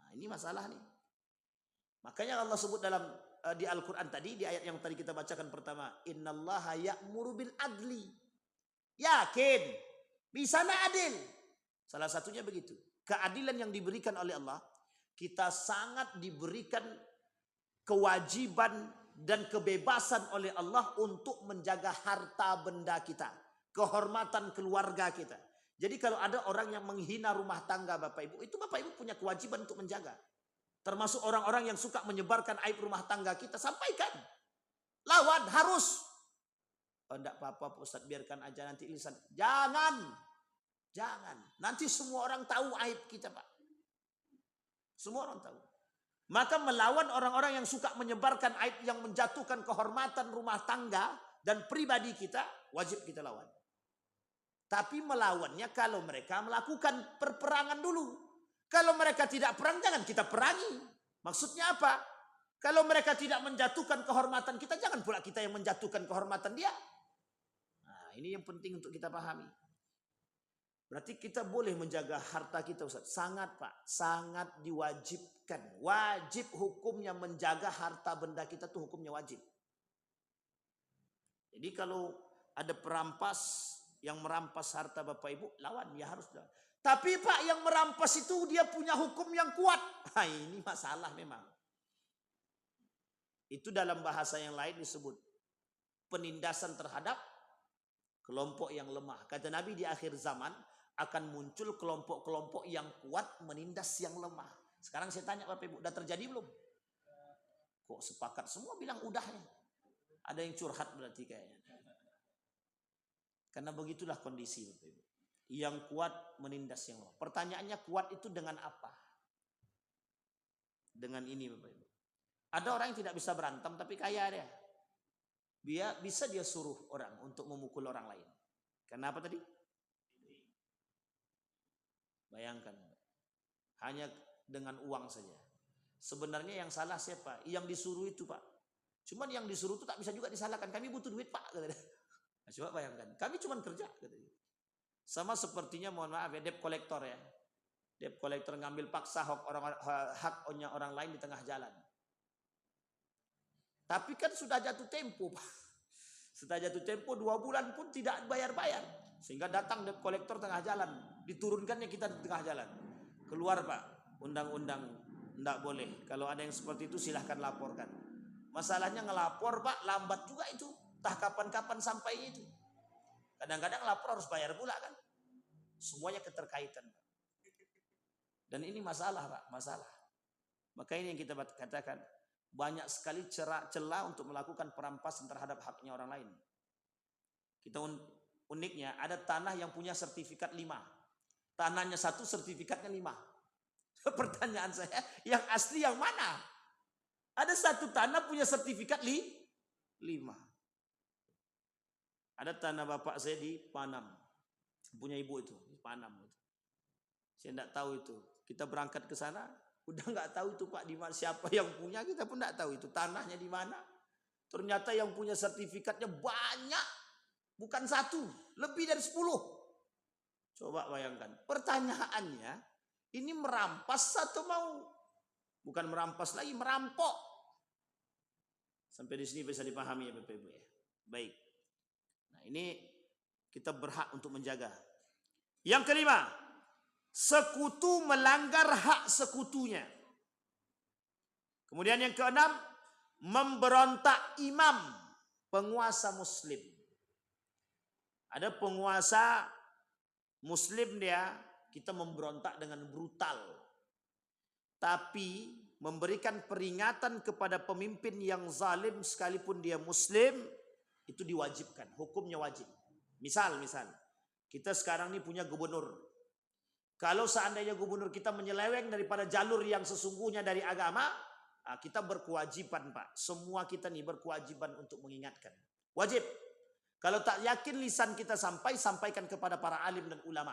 Nah, ini masalah nih. Makanya Allah sebut dalam di Al-Quran tadi, di ayat yang tadi kita bacakan pertama, innallaha ya'muru bil adli. Yakin, bisa adil. Salah satunya begitu. Keadilan yang diberikan oleh Allah, kita sangat diberikan kewajiban dan kebebasan oleh Allah untuk menjaga harta benda kita, kehormatan keluarga kita. Jadi kalau ada orang yang menghina rumah tangga Bapak Ibu, itu Bapak Ibu punya kewajiban untuk menjaga. Termasuk orang-orang yang suka menyebarkan aib rumah tangga kita, sampaikan. Lawan, harus. Oh, enggak apa-apa Pak Ustaz, biarkan aja nanti lisan. Jangan. Nanti semua orang tahu aib kita Pak. Semua orang tahu. Maka melawan orang-orang yang suka menyebarkan aib yang menjatuhkan kehormatan rumah tangga dan pribadi kita, wajib kita lawan. Tapi melawannya kalau mereka melakukan perperangan dulu. Kalau mereka tidak perang, jangan kita perangi. Maksudnya apa? Kalau mereka tidak menjatuhkan kehormatan kita, jangan pula kita yang menjatuhkan kehormatan dia. Nah, ini yang penting untuk kita pahami. Berarti kita boleh menjaga harta kita Ustaz. Sangat Pak, sangat diwajibkan. Wajib hukumnya menjaga harta benda kita tuh hukumnya wajib. Jadi kalau ada perampas yang merampas harta Bapak Ibu, lawan, ya harus lawan. Tapi Pak, yang merampas itu dia punya hukum yang kuat. Nah, ini masalah memang. Itu dalam bahasa yang lain disebut penindasan terhadap kelompok yang lemah. Kata Nabi, di akhir zaman akan muncul kelompok-kelompok yang kuat menindas yang lemah. Sekarang saya tanya Bapak Ibu, udah terjadi belum? Kok sepakat semua bilang udahnya? Ada yang curhat berarti kayaknya. Karena begitulah kondisi Bapak Ibu. Yang kuat menindas yang lemah. Pertanyaannya, kuat itu dengan apa? Dengan ini Bapak Ibu. Ada orang yang tidak bisa berantem tapi kaya dia. Bisa dia suruh orang untuk memukul orang lain. Kenapa tadi? Bayangkan. Hanya dengan uang saja. Sebenarnya yang salah siapa? Yang disuruh itu Pak. Cuman yang disuruh itu tak bisa juga disalahkan. Kami butuh duit Pak. Nah, coba bayangkan. Kami cuma kerja. Sama sepertinya, mohon maaf ya, debt collector ya. Debt collector ngambil paksa haknya orang lain di tengah jalan. Tapi kan sudah jatuh tempo Pak. Sudah jatuh tempo 2 bulan pun tidak bayar-bayar. Sehingga datang debt collector tengah jalan. Diturunkannya kita di tengah jalan. Keluar Pak, undang-undang tidak boleh. Kalau ada yang seperti itu silahkan laporkan. Masalahnya ngelapor Pak, lambat juga itu. Entah kapan-kapan sampainya itu. Kadang-kadang lapor harus bayar pula kan. Semuanya keterkaitan. Dan ini masalah Pak, masalah. Maka ini yang kita katakan. Banyak sekali celah untuk melakukan perampasan terhadap haknya orang lain. Kita uniknya, ada tanah yang punya sertifikat 5. Tanahnya 1, sertifikatnya 5. Pertanyaan saya, yang asli yang mana? Ada satu tanah punya sertifikat 5. Ada tanah bapak saya di Panam. Punya ibu itu, di Panam. Saya tidak tahu itu. Kita berangkat ke sana, udah nggak tahu itu Pak di mana, siapa yang punya, kita pun nggak tahu itu tanahnya di mana. Ternyata yang punya sertifikatnya banyak, bukan 1, lebih dari 10. Coba bayangkan. Pertanyaannya, ini merampas atau mau? Bukan merampas lagi, merampok. Sampai di sini bisa dipahami ya Bapak Ibu ya. Baik. Nah, ini kita berhak untuk menjaga. Yang kelima, sekutu melanggar hak sekutunya. Kemudian yang keenam, memberontak imam, penguasa muslim. Ada penguasa muslim dia, kita memberontak dengan brutal. Tapi memberikan peringatan kepada pemimpin yang zalim sekalipun dia muslim, itu diwajibkan, hukumnya wajib. Misal, kita sekarang ini punya gubernur. Kalau seandainya gubernur kita menyeleweng daripada jalur yang sesungguhnya dari agama, kita berkewajiban Pak. Semua kita nih berkewajiban untuk mengingatkan. Wajib. Kalau tak yakin lisan kita sampaikan kepada para alim dan ulama.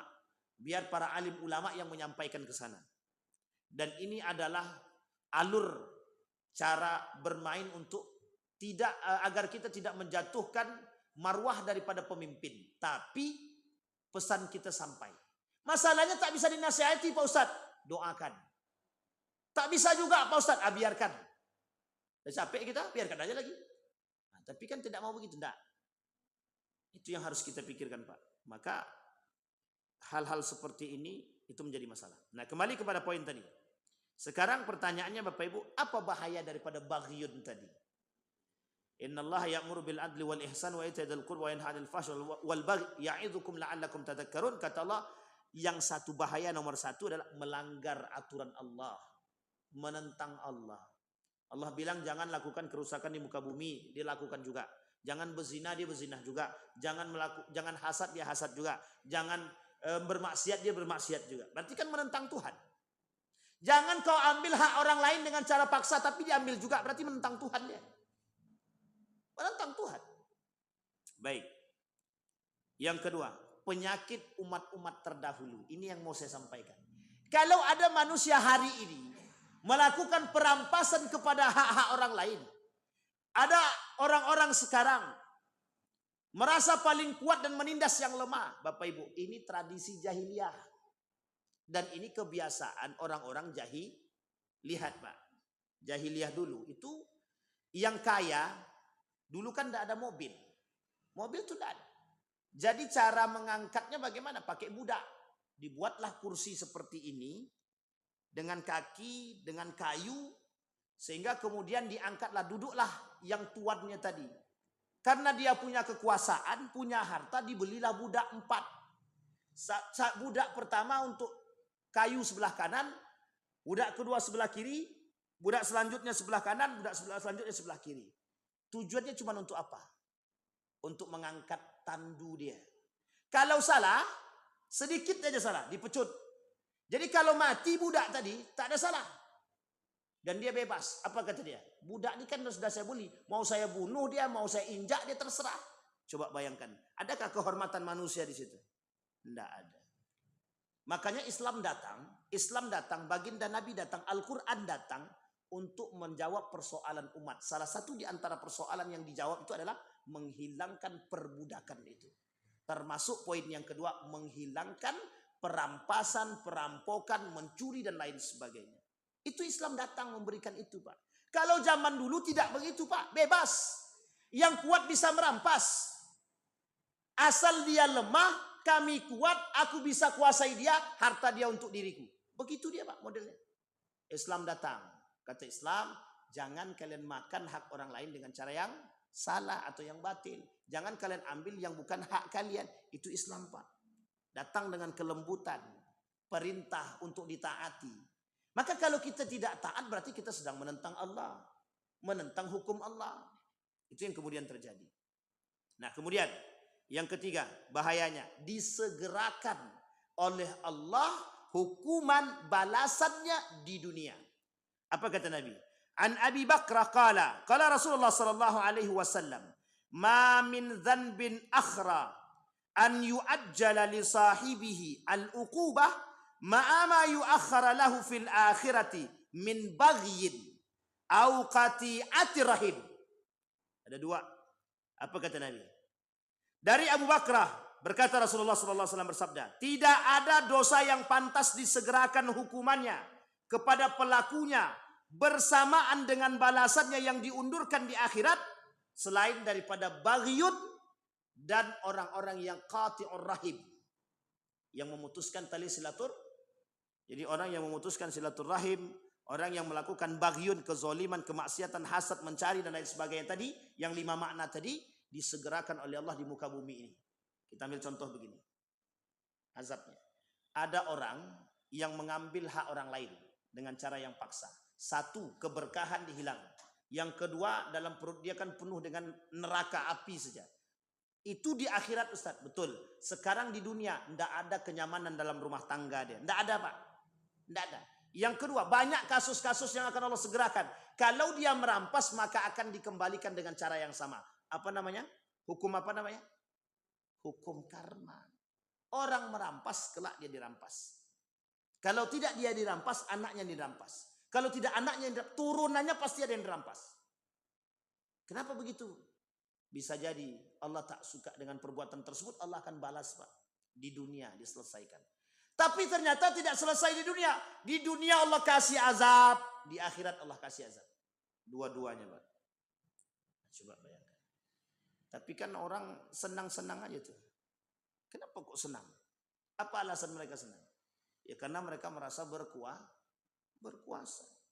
Biar para alim ulama yang menyampaikan ke sana. Dan ini adalah alur cara bermain untuk agar kita tidak menjatuhkan marwah daripada pemimpin. Tapi pesan kita sampai. Masalahnya tak bisa dinasihati Pak Ustadz, doakan. Tak bisa juga Pak Ustadz, biarkan. Dan capek kita, biarkan aja lagi. Nah, tapi kan tidak mau begitu, enggak. Itu yang harus kita pikirkan Pak. Maka hal-hal seperti ini itu menjadi masalah. Nah, kembali kepada poin tadi. Sekarang pertanyaannya Bapak Ibu, apa bahaya daripada baghyun tadi? Innallaha ya'muru bil adli wal ihsan wa ita'i dzil qurba wa yanha 'anil fahsya'i wal baghi ya'idzukum la'allakum tadhakkarun. Kata Allah, yang satu bahaya nomor satu adalah melanggar aturan Allah, menentang Allah. Allah bilang jangan lakukan kerusakan di muka bumi, dia lakukan juga. Jangan berzina, dia berzina juga. Jangan hasad, dia hasad juga. Jangan bermaksiat, dia bermaksiat juga. Berarti kan menentang Tuhan. Jangan kau ambil hak orang lain dengan cara paksa tapi diambil juga, berarti menentang Tuhan dia. Menentang Tuhan. Baik. Yang kedua, penyakit umat-umat terdahulu. Ini yang mau saya sampaikan. Kalau ada manusia hari ini melakukan perampasan kepada hak-hak orang lain. Ada orang-orang sekarang merasa paling kuat dan menindas yang lemah. Bapak Ibu, ini tradisi jahiliyah. Dan ini kebiasaan orang-orang jahil. Lihat Pak, jahiliyah dulu itu yang kaya, dulu kan tidak ada mobil. Mobil itu tidak ada. Jadi cara mengangkatnya bagaimana? Pakai budak. Dibuatlah kursi seperti ini dengan kaki, dengan kayu, sehingga kemudian diangkatlah, duduklah yang tuannya tadi. Karena dia punya kekuasaan, punya harta, dibelilah budak 4. Budak pertama untuk kayu sebelah kanan, budak kedua sebelah kiri, budak selanjutnya sebelah kanan, budak selanjutnya sebelah kiri. Tujuannya cuma untuk apa? Untuk mengangkat tandu dia. Kalau salah, sedikit aja salah, dipecut. Jadi kalau mati budak tadi, tak ada salah. Dan dia bebas. Apa kata dia? Budak ini kan sudah saya beli. Mau saya bunuh dia, mau saya injak dia, terserah. Coba bayangkan. Adakah kehormatan manusia di situ? Tidak ada. Makanya Islam datang, baginda Nabi datang, Al-Quran datang untuk menjawab persoalan umat. Salah satu di antara persoalan yang dijawab itu adalah menghilangkan perbudakan itu. Termasuk poin yang kedua, menghilangkan perampasan, perampokan, mencuri dan lain sebagainya. Itu Islam datang memberikan itu Pak. Kalau zaman dulu tidak begitu Pak, bebas. Yang kuat bisa merampas. Asal dia lemah, kami kuat, aku bisa kuasai dia, harta dia untuk diriku. Begitu dia Pak modelnya. Islam datang. Kata Islam, jangan kalian makan hak orang lain dengan cara yang salah atau yang batil. Jangan kalian ambil yang bukan hak kalian. Itu Islam Pak. Datang dengan kelembutan. Perintah untuk ditaati. Maka kalau kita tidak taat berarti kita sedang menentang Allah. Menentang hukum Allah. Itu yang kemudian terjadi. Nah kemudian yang ketiga bahayanya. Disegerakan oleh Allah hukuman balasannya di dunia. Apa kata Nabi? An Abi Bakrah qala Rasulullah sallallahu alaihi wasallam, ma min dhanbin akhra an yu'ajjala li sahibihi al-uqubah ma'ama yu'akhara lahu fil akhirati min baghyin au qati'ati rahim. Ada dua. Apa kata Nabi? Dari Abu Bakrah berkata Rasulullah sallallahu alaihi wasallam bersabda, tidak ada dosa yang pantas disegerakan hukumannya kepada pelakunya bersamaan dengan balasannya yang diundurkan di akhirat selain daripada baghyun dan orang-orang yang qati'ur rahim, yang memutuskan tali silaturahim. Jadi orang yang memutuskan silaturahim, orang yang melakukan baghyun, kezoliman, kemaksiatan, hasad, mencari dan lain sebagainya tadi, yang 5 makna tadi disegerakan oleh Allah di muka bumi ini. Kita ambil contoh begini. Azabnya. Ada orang yang mengambil hak orang lain dengan cara yang paksa. 1, keberkahan dihilang. Yang kedua, dalam perut dia kan penuh dengan neraka api saja. Itu di akhirat Ustaz, betul. Sekarang di dunia tidak ada kenyamanan dalam rumah tangga dia. Tidak ada Pak. Tidak ada. Yang kedua, banyak kasus-kasus yang akan Allah segerakan. Kalau dia merampas maka akan dikembalikan dengan cara yang sama. Apa namanya? Hukum apa namanya? Hukum karma. Orang merampas, kelak dia dirampas. Kalau tidak dia dirampas, anaknya dirampas. Kalau tidak anaknya, turunannya pasti ada yang dirampas. Kenapa begitu? Bisa jadi Allah tak suka dengan perbuatan tersebut, Allah akan balas Pak. Di dunia diselesaikan. Tapi ternyata tidak selesai di dunia. Di dunia Allah kasih azab, di akhirat Allah kasih azab. Dua-duanya Pak. Coba bayangkan. Tapi kan orang senang-senang aja tuh. Kenapa kok senang? Apa alasan mereka senang? Ya karena mereka merasa berkuasa.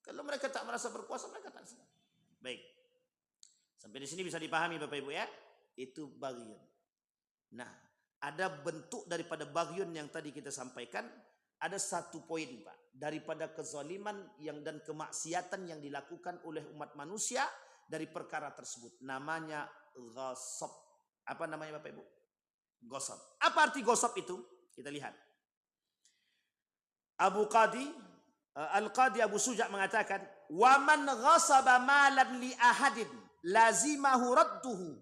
Kalau mereka tak merasa berkuasa, mereka tak senang. Baik. Sampai di sini bisa dipahami Bapak Ibu ya? Itu bagyun. Nah, ada bentuk daripada bagyun yang tadi kita sampaikan. Ada satu poin Pak, daripada kezaliman dan kemaksiatan yang dilakukan oleh umat manusia dari perkara tersebut. Namanya ghasab. Apa namanya Bapak Ibu? Ghasab. Apa arti ghasab itu? Kita lihat. Al-Qadi Abu Suja mengatakan, "Wa man ghasaba malan li ahadin lazimahu radduhu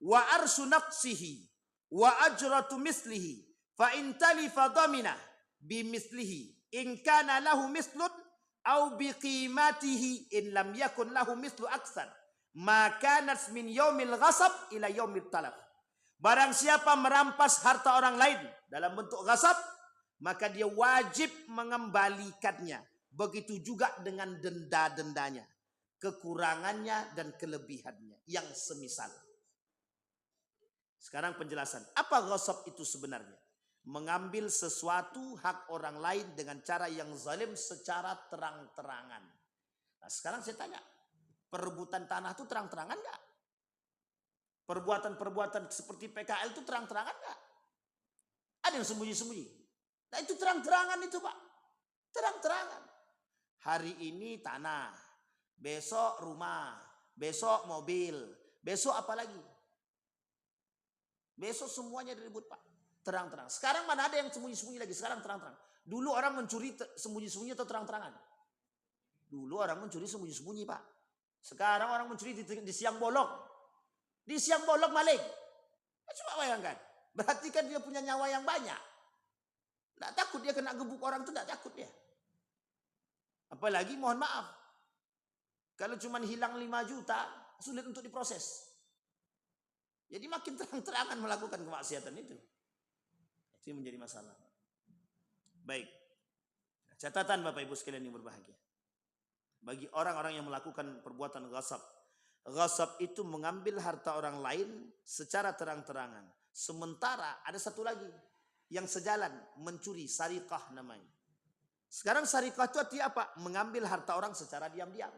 wa arsu naqsihi wa ajratu mislihi fa in talifa damina bimislihi in kana lahu mislun au biqimatihi in lam yakun lahu mislu aksar ma kanat min yaumil ghasab ila yaumil talaf." Barang siapa merampas harta orang lain dalam bentuk ghasab, maka dia wajib mengembalikannya. Begitu juga dengan denda-dendanya, kekurangannya dan kelebihannya yang semisal. Sekarang penjelasan. Apa ghasab itu sebenarnya? Mengambil sesuatu hak orang lain dengan cara yang zalim secara terang-terangan. Nah, sekarang saya tanya, perebutan tanah itu terang-terangan enggak? Perbuatan-perbuatan seperti PKL itu terang-terangan enggak? Ada yang sembunyi-sembunyi. Nah, itu terang-terangan itu Pak. Terang-terangan. Hari ini tanah, besok rumah, besok mobil, besok apa lagi? Besok semuanya diribut Pak. Terang-terang. Sekarang mana ada yang sembunyi-sembunyi lagi? Sekarang terang-terang. Dulu orang mencuri sembunyi-sembunyi atau terang-terangan? Dulu orang mencuri sembunyi-sembunyi Pak. Sekarang orang mencuri di siang bolong. Di siang bolong maling. Coba bayangkan. Berarti kan dia punya nyawa yang banyak. Tidak takut dia kena gebuk orang itu, tidak takut dia. Apalagi mohon maaf. Kalau cuma hilang 5 juta, sulit untuk diproses. Jadi makin terang-terangan melakukan kemaksiatan itu. Itu menjadi masalah. Baik. Catatan Bapak Ibu sekalian yang berbahagia. Bagi orang-orang yang melakukan perbuatan ghasab. Ghasab itu mengambil harta orang lain secara terang-terangan. Sementara ada satu lagi yang sejalan, mencuri, sariqah namanya. Sekarang sariqah itu artinya apa? Mengambil harta orang secara diam-diam.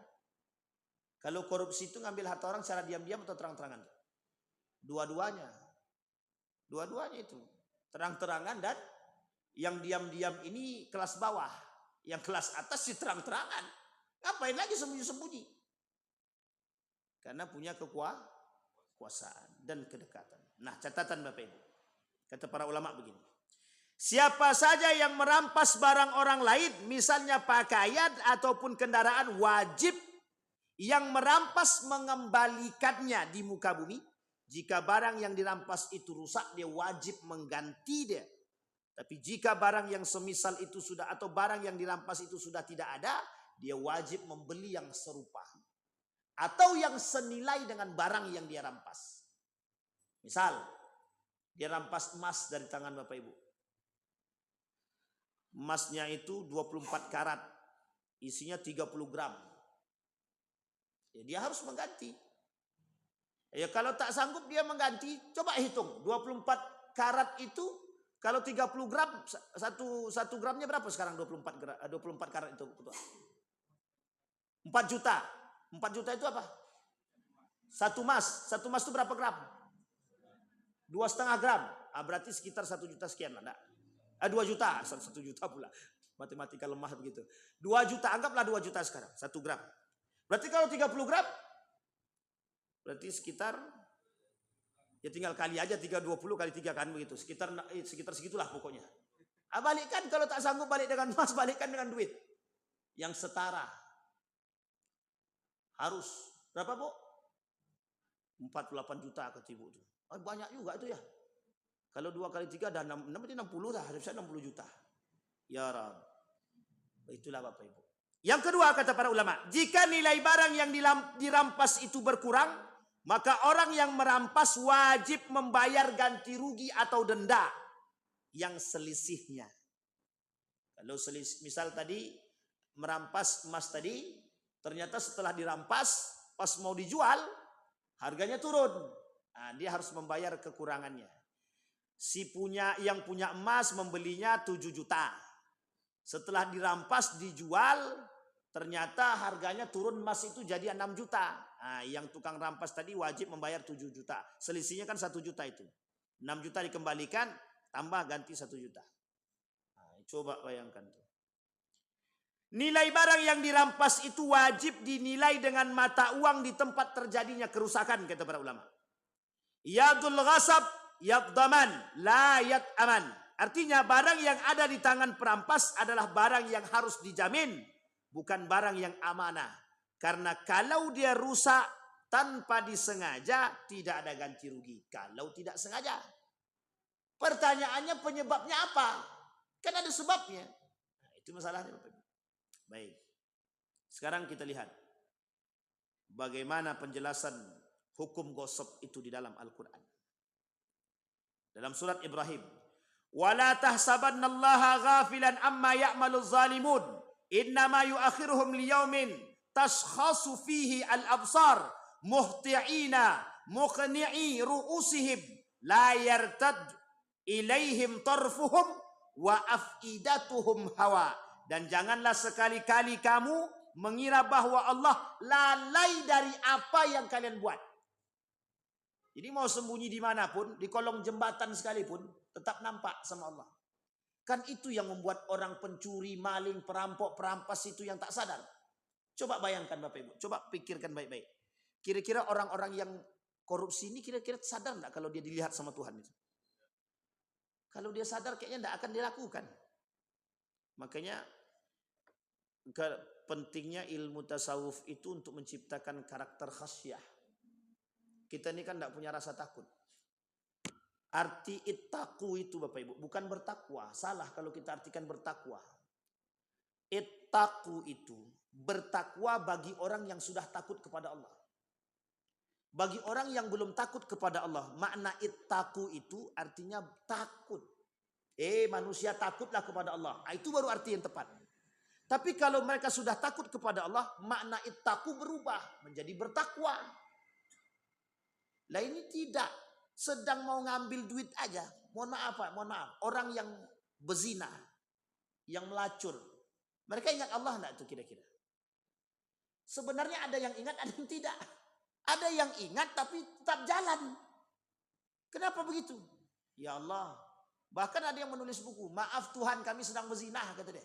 Kalau korupsi itu ngambil harta orang secara diam-diam atau terang-terangan? Dua-duanya. Dua-duanya itu. Terang-terangan dan yang diam-diam ini kelas bawah. Yang kelas atas sih terang-terangan. Ngapain lagi sembunyi-sembunyi? Karena punya kekuasaan dan kedekatan. Nah, catatan Bapak Ibu. Kata para ulama begini. Siapa saja yang merampas barang orang lain, misalnya pakaian ataupun kendaraan, wajib yang merampas mengembalikannya di muka bumi. Jika barang yang dirampas itu rusak, dia wajib mengganti dia. Tapi jika barang yang semisal itu sudah, atau barang yang dirampas itu sudah tidak ada, dia wajib membeli yang serupa. Atau yang senilai dengan barang yang dia rampas. Misal, dia rampas emas dari tangan Bapak Ibu. Emasnya itu 24 karat. Isinya 30 gram. Ya, dia harus mengganti. Ya, kalau tak sanggup dia mengganti, coba hitung. 24 karat itu, kalau 30 gram, satu gramnya berapa sekarang 24 karat itu? 4 juta. 4 juta itu apa? Satu emas itu berapa gram? 2,5 gram. Berarti sekitar 1 juta sekian lah. 2 juta. 1 juta pula. Matematika lemah begitu. 2 juta, anggaplah 2 juta sekarang. 1 gram. Berarti kalau 30 gram, berarti sekitar, ya tinggal kali aja 320 kali 3 kan begitu. Sekitar segitulah pokoknya. Balikkan kalau tak sanggup balik dengan emas, balikkan dengan duit. Yang setara. Harus berapa Bu? 48 juta kata Ibu itu. Banyak juga itu ya. Kalau 2 kali 3 ada 60 lah, harusnya 60 juta. Ya Rab. Itulah Bapak Ibu. Yang kedua kata para ulama, jika nilai barang yang dirampas itu berkurang, maka orang yang merampas wajib membayar ganti rugi atau denda yang selisihnya. Kalau misal tadi merampas emas tadi, ternyata setelah dirampas, pas mau dijual, harganya turun. Nah, dia harus membayar kekurangannya. Yang punya emas membelinya 7 juta. Setelah dirampas, dijual, ternyata harganya turun emas itu jadi 6 juta. Nah, yang tukang rampas tadi wajib membayar 7 juta. Selisihnya kan 1 juta itu. 6 juta dikembalikan, tambah ganti 1 juta. Nah, coba bayangkan tuh. Nilai barang yang dirampas itu wajib dinilai dengan mata uang di tempat terjadinya kerusakan, kata para ulama. Yadul ghasab yaddaman la yad aman. Artinya barang yang ada di tangan perampas adalah barang yang harus dijamin, bukan barang yang amanah. Karena kalau dia rusak tanpa disengaja, tidak ada ganti rugi. Kalau tidak sengaja. Pertanyaannya penyebabnya apa? Kan ada sebabnya. Nah, itu masalahnya. Baik. Sekarang kita lihat bagaimana penjelasan hukum gosok itu di dalam Al-Quran. Dalam surat Ibrahim. Wala tahsabannallaha ghafilan amma ya'malul zalimun. Innama yuakhiruhum liyaumin tashkhasu fihi al-absar muhti'ina muqni'i ru'usihim la yartad ilaihim tarfuhum wa afidatuhum hawa. Dan janganlah sekali-kali kamu mengira bahwa Allah lalai dari apa yang kalian buat. Jadi mau sembunyi dimanapun, di kolong jembatan sekalipun, tetap nampak sama Allah. Kan itu yang membuat orang pencuri, maling, perampok, perampas itu yang tak sadar. Coba bayangkan Bapak Ibu, coba pikirkan baik-baik. Kira-kira orang-orang yang korupsi ini kira-kira sadar enggak kalau dia dilihat sama Tuhan itu? Kalau dia sadar kayaknya enggak akan dilakukan. Makanya pentingnya ilmu tasawuf itu untuk menciptakan karakter khasyah. Kita ini kan tidak punya rasa takut. Arti ittaqu itu Bapak Ibu bukan bertakwa. Salah kalau kita artikan bertakwa. Ittaqu itu bertakwa bagi orang yang sudah takut kepada Allah. Bagi orang yang belum takut kepada Allah, makna ittaqu itu artinya takut. Manusia takutlah kepada Allah. Itu baru arti yang tepat. Tapi kalau mereka sudah takut kepada Allah, makna ittaqu berubah menjadi bertakwa. Lah ini tidak, sedang mau ngambil duit aja. Mohon maaf. Orang yang bezina, yang melacur. Mereka ingat Allah enggak tuh kira-kira? Sebenarnya ada yang ingat, ada yang tidak. Ada yang ingat tapi tetap jalan. Kenapa begitu? Ya Allah. Bahkan ada yang menulis buku, maaf Tuhan kami sedang berzinah, kata dia.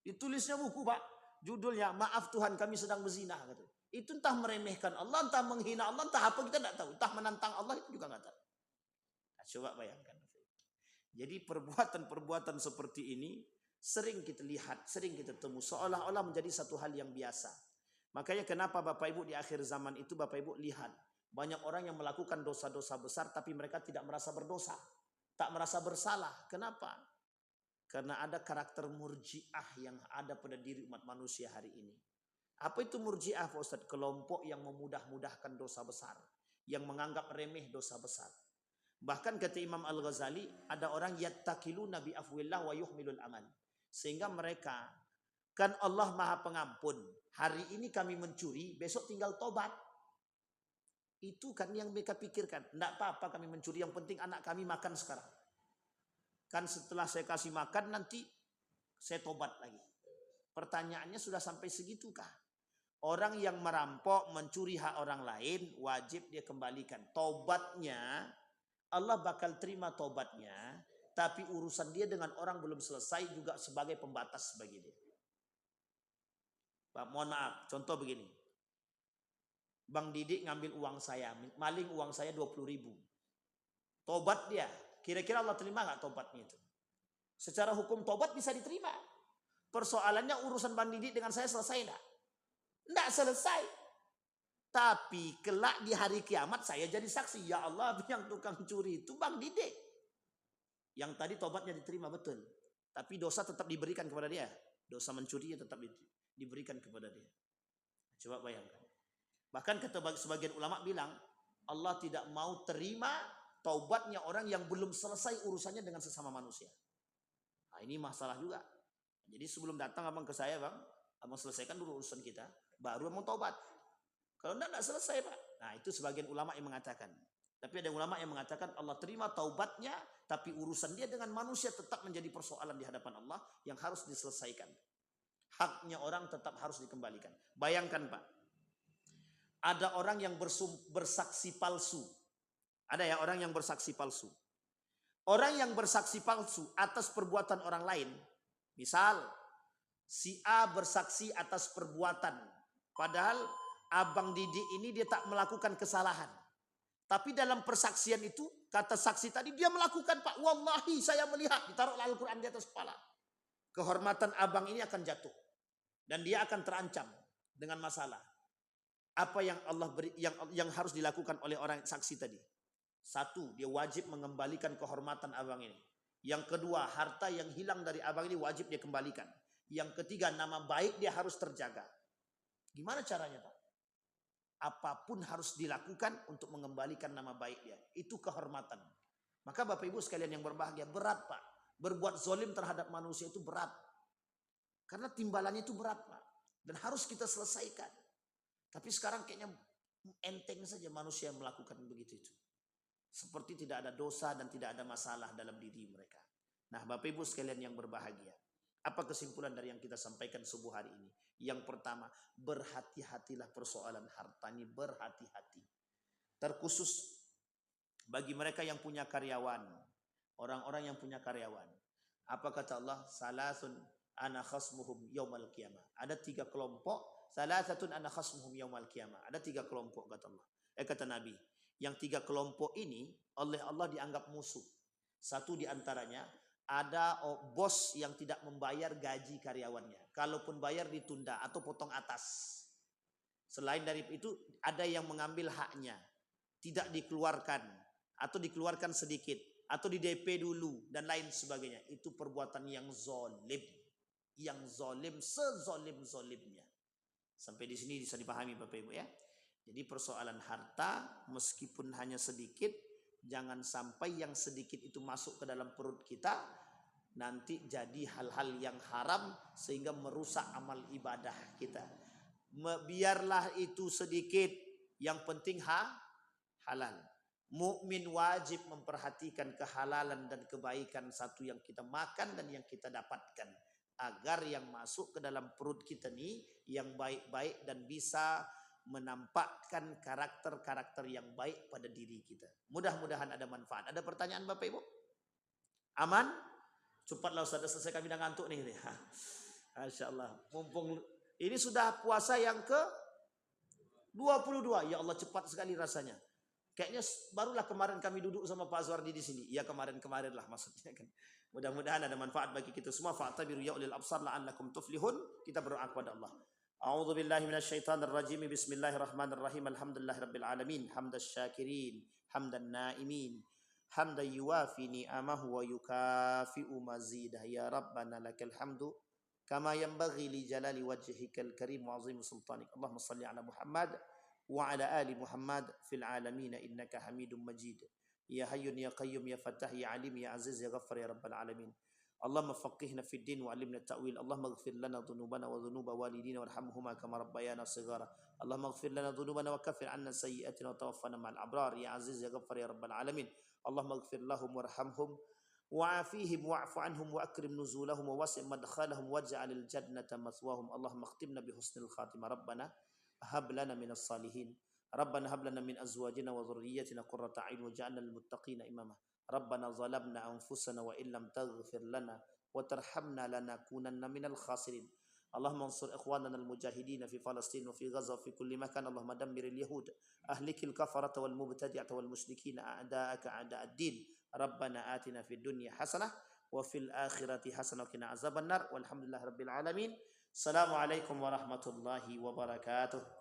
Ditulisnya buku Pak, judulnya maaf Tuhan kami sedang berzinah, kata dia. Itu entah meremehkan Allah, entah menghina Allah, entah apa kita tidak tahu. Entah menantang Allah itu juga nggak tahu. Nah, coba bayangkan. Jadi perbuatan-perbuatan seperti ini sering kita lihat, sering kita temu, seolah-olah menjadi satu hal yang biasa. Makanya kenapa Bapak Ibu di akhir zaman itu Bapak Ibu lihat banyak orang yang melakukan dosa-dosa besar tapi mereka tidak merasa berdosa, tak merasa bersalah. Kenapa? Karena ada karakter murji'ah yang ada pada diri umat manusia hari ini. Apa itu murji'ah Pak Ustadz? Kelompok yang memudah-mudahkan dosa besar, yang menganggap remeh dosa besar. Bahkan kata Imam Al-Ghazali, ada orang yattaqiluna bi afwillah wa yuhmilul aman. Sehingga mereka, kan Allah Maha Pengampun. Hari ini kami mencuri, besok tinggal tobat. Itu kan yang mereka pikirkan. Tidak apa-apa kami mencuri, yang penting anak kami makan sekarang. Kan setelah saya kasih makan nanti saya tobat lagi. Pertanyaannya sudah sampai segitukah? Orang yang merampok, mencuri hak orang lain, wajib dia kembalikan. Tobatnya, Allah bakal terima tobatnya, tapi urusan dia dengan orang belum selesai juga sebagai pembatas bagi dia. Pak, mohon maaf, contoh begini. Bang Didik ngambil uang saya, maling uang saya 20.000. Tobat dia, kira-kira Allah terima nggak tobatnya itu? Secara hukum tobat bisa diterima. Persoalannya urusan Bang Didik dengan saya selesai enggak? Enggak selesai. Tapi kelak di hari kiamat saya jadi saksi. Ya Allah, yang tukang curi itu Bang Didik. Yang tadi tobatnya diterima betul. Tapi dosa tetap diberikan kepada dia. Dosa mencuri tetap diberikan kepada dia. Coba bayangkan. Bahkan kata sebagian ulama bilang, Allah tidak mau terima taubatnya orang yang belum selesai urusannya dengan sesama manusia. Nah, ini masalah juga. Jadi sebelum datang abang ke saya, bang, abang selesaikan dulu urusan kita, baru abang taubat. Kalau enggak selesai, Pak. Nah, itu sebagian ulama yang mengatakan. Tapi ada ulama yang mengatakan Allah terima taubatnya, tapi urusan dia dengan manusia tetap menjadi persoalan di hadapan Allah yang harus diselesaikan. Haknya orang tetap harus dikembalikan. Bayangkan, Pak. Ada orang yang bersaksi palsu. Ada ya orang yang bersaksi palsu. Orang yang bersaksi palsu atas perbuatan orang lain. Misal, si A bersaksi atas perbuatan. Padahal Abang Didi ini dia tak melakukan kesalahan. Tapi dalam persaksian itu, kata saksi tadi, dia melakukan, Pak. Wallahi saya melihat. Ditaruh Al-Quran di atas kepala. Kehormatan abang ini akan jatuh. Dan dia akan terancam dengan masalah. Apa yang Allah beri, yang harus dilakukan oleh orang saksi tadi? Satu, dia wajib mengembalikan kehormatan abang ini. Yang kedua, harta yang hilang dari abang ini wajib dia kembalikan. Yang ketiga, nama baik dia harus terjaga. Gimana caranya, Pak? Apapun harus dilakukan untuk mengembalikan nama baik dia. Itu kehormatan. Maka Bapak Ibu sekalian yang berbahagia, berat, Pak. Berbuat zalim terhadap manusia itu berat. Karena timbalannya itu berat, Pak. Dan harus kita selesaikan. Tapi sekarang kayaknya enteng saja manusia yang melakukan begitu itu. Seperti tidak ada dosa dan tidak ada masalah dalam diri mereka. Nah, Bapak Ibu sekalian yang berbahagia, apa kesimpulan dari yang kita sampaikan subuh hari ini? Yang pertama, berhati-hatilah persoalan harta ini, berhati-hati. Terkhusus bagi mereka yang punya karyawan, orang-orang yang punya karyawan. Apa kata Allah? Salasun ana khasmuhum yaumal qiyamah. Ada 3 kelompok. Salasatun ana khasmuhum yaumal qiyamah. Ada 3 kelompok kata Allah. Kata Nabi. Yang 3 kelompok ini oleh Allah dianggap musuh. Satu di antaranya ada bos yang tidak membayar gaji karyawannya. Kalaupun bayar ditunda atau potong atas. Selain dari itu ada yang mengambil haknya. Tidak dikeluarkan atau dikeluarkan sedikit. Atau di DP dulu dan lain sebagainya. Itu perbuatan yang zalim. Yang zalim sezalim-zalimnya. Sampai di sini bisa dipahami Bapak Ibu ya. Jadi persoalan harta meskipun hanya sedikit, jangan sampai yang sedikit itu masuk ke dalam perut kita, nanti jadi hal-hal yang haram sehingga merusak amal ibadah kita. Biarlah itu sedikit, yang penting halal. Mukmin wajib memperhatikan kehalalan dan kebaikan satu yang kita makan dan yang kita dapatkan. Agar yang masuk ke dalam perut kita ini yang baik-baik dan bisa menampakkan karakter-karakter yang baik pada diri kita. Mudah-mudahan ada manfaat. Ada pertanyaan Bapak Ibu? Aman? Cepatlah Ustaz, selesai kami dah ngantuk nih. Masya Allah. Mumpung ini sudah puasa yang ke 22. Ya Allah cepat sekali rasanya. Kayaknya barulah kemarin kami duduk sama Pak Azwardi di sini. Ya kemarin-kemarin lah maksudnya kan. Mudah-mudahan ada manfaat bagi kita semua. Fa'tabiru ya ulil absar la'allakum tuflihun. Kita berdoa kepada Allah. A'udzu billahi minasyaitonir rajim. Bismillahirrahmanirrahim. Alhamdulillahirabbil alamin. Hamdasy syakirin, hamdan naimin, hamdan yuwafi ni'amahu wa yukafi'u mazidah. Ya Rabbana lakal hamdu kama yanbaghi li jalali wajhikal karim wa 'azimi sultanik. Allahumma shalli ala Muhammad wa ala ali Muhammad fil alamin innaka Hamidum Majid. Ya Hayyun ya Qayyum ya Fattah ya Alim ya Aziz ya Ghaffar ya Rabbal alamin. Allahumma faqihna fid din wa 'allimna at-ta'wil. Allahumma ighfir lana dhunubana wa dhunuba walidina warhamhuma kama rabbayana shighara. Allahumma ighfir lana dhunubana wa kaffir 'anna sayyi'atina wa tawaffana ma'al abrar ya Aziz ya Ghaffar ya Rabbal alamin. Allahumma ighfir lahum warhamhum wa'afihim wa'fu 'anhum wa akrim nuzulahum wa wasi' madkhalahum waj'alil jannata mathwahum. Allahumma khtimna bi husnil khatimah. Rabbana hab lana minas salihin. Rabbana hab lana min azwajina wa dhurriyyatina qurrata a'yun waj'alna lil muttaqina imama. Rabbana zalamna anfusana wa illam taghfir lana wa tarhamna lanakunanna minal khasirin. Allahumma ansur ikhwanana al-mujahidin fi Palestin wa fi Gaza wa fi kulli makan. Allahumma dammir al-yahud ahlikil kafarata wal mubtadi'ata wal musyrikin a'da'aka a'da'ad-din. Rabbana atina fid dunya hasanah wa fil akhirati hasanah wa qina azabannar. Walhamdulillahirabbil alamin. Assalamualaikum warahmatullahi wabarakatuh.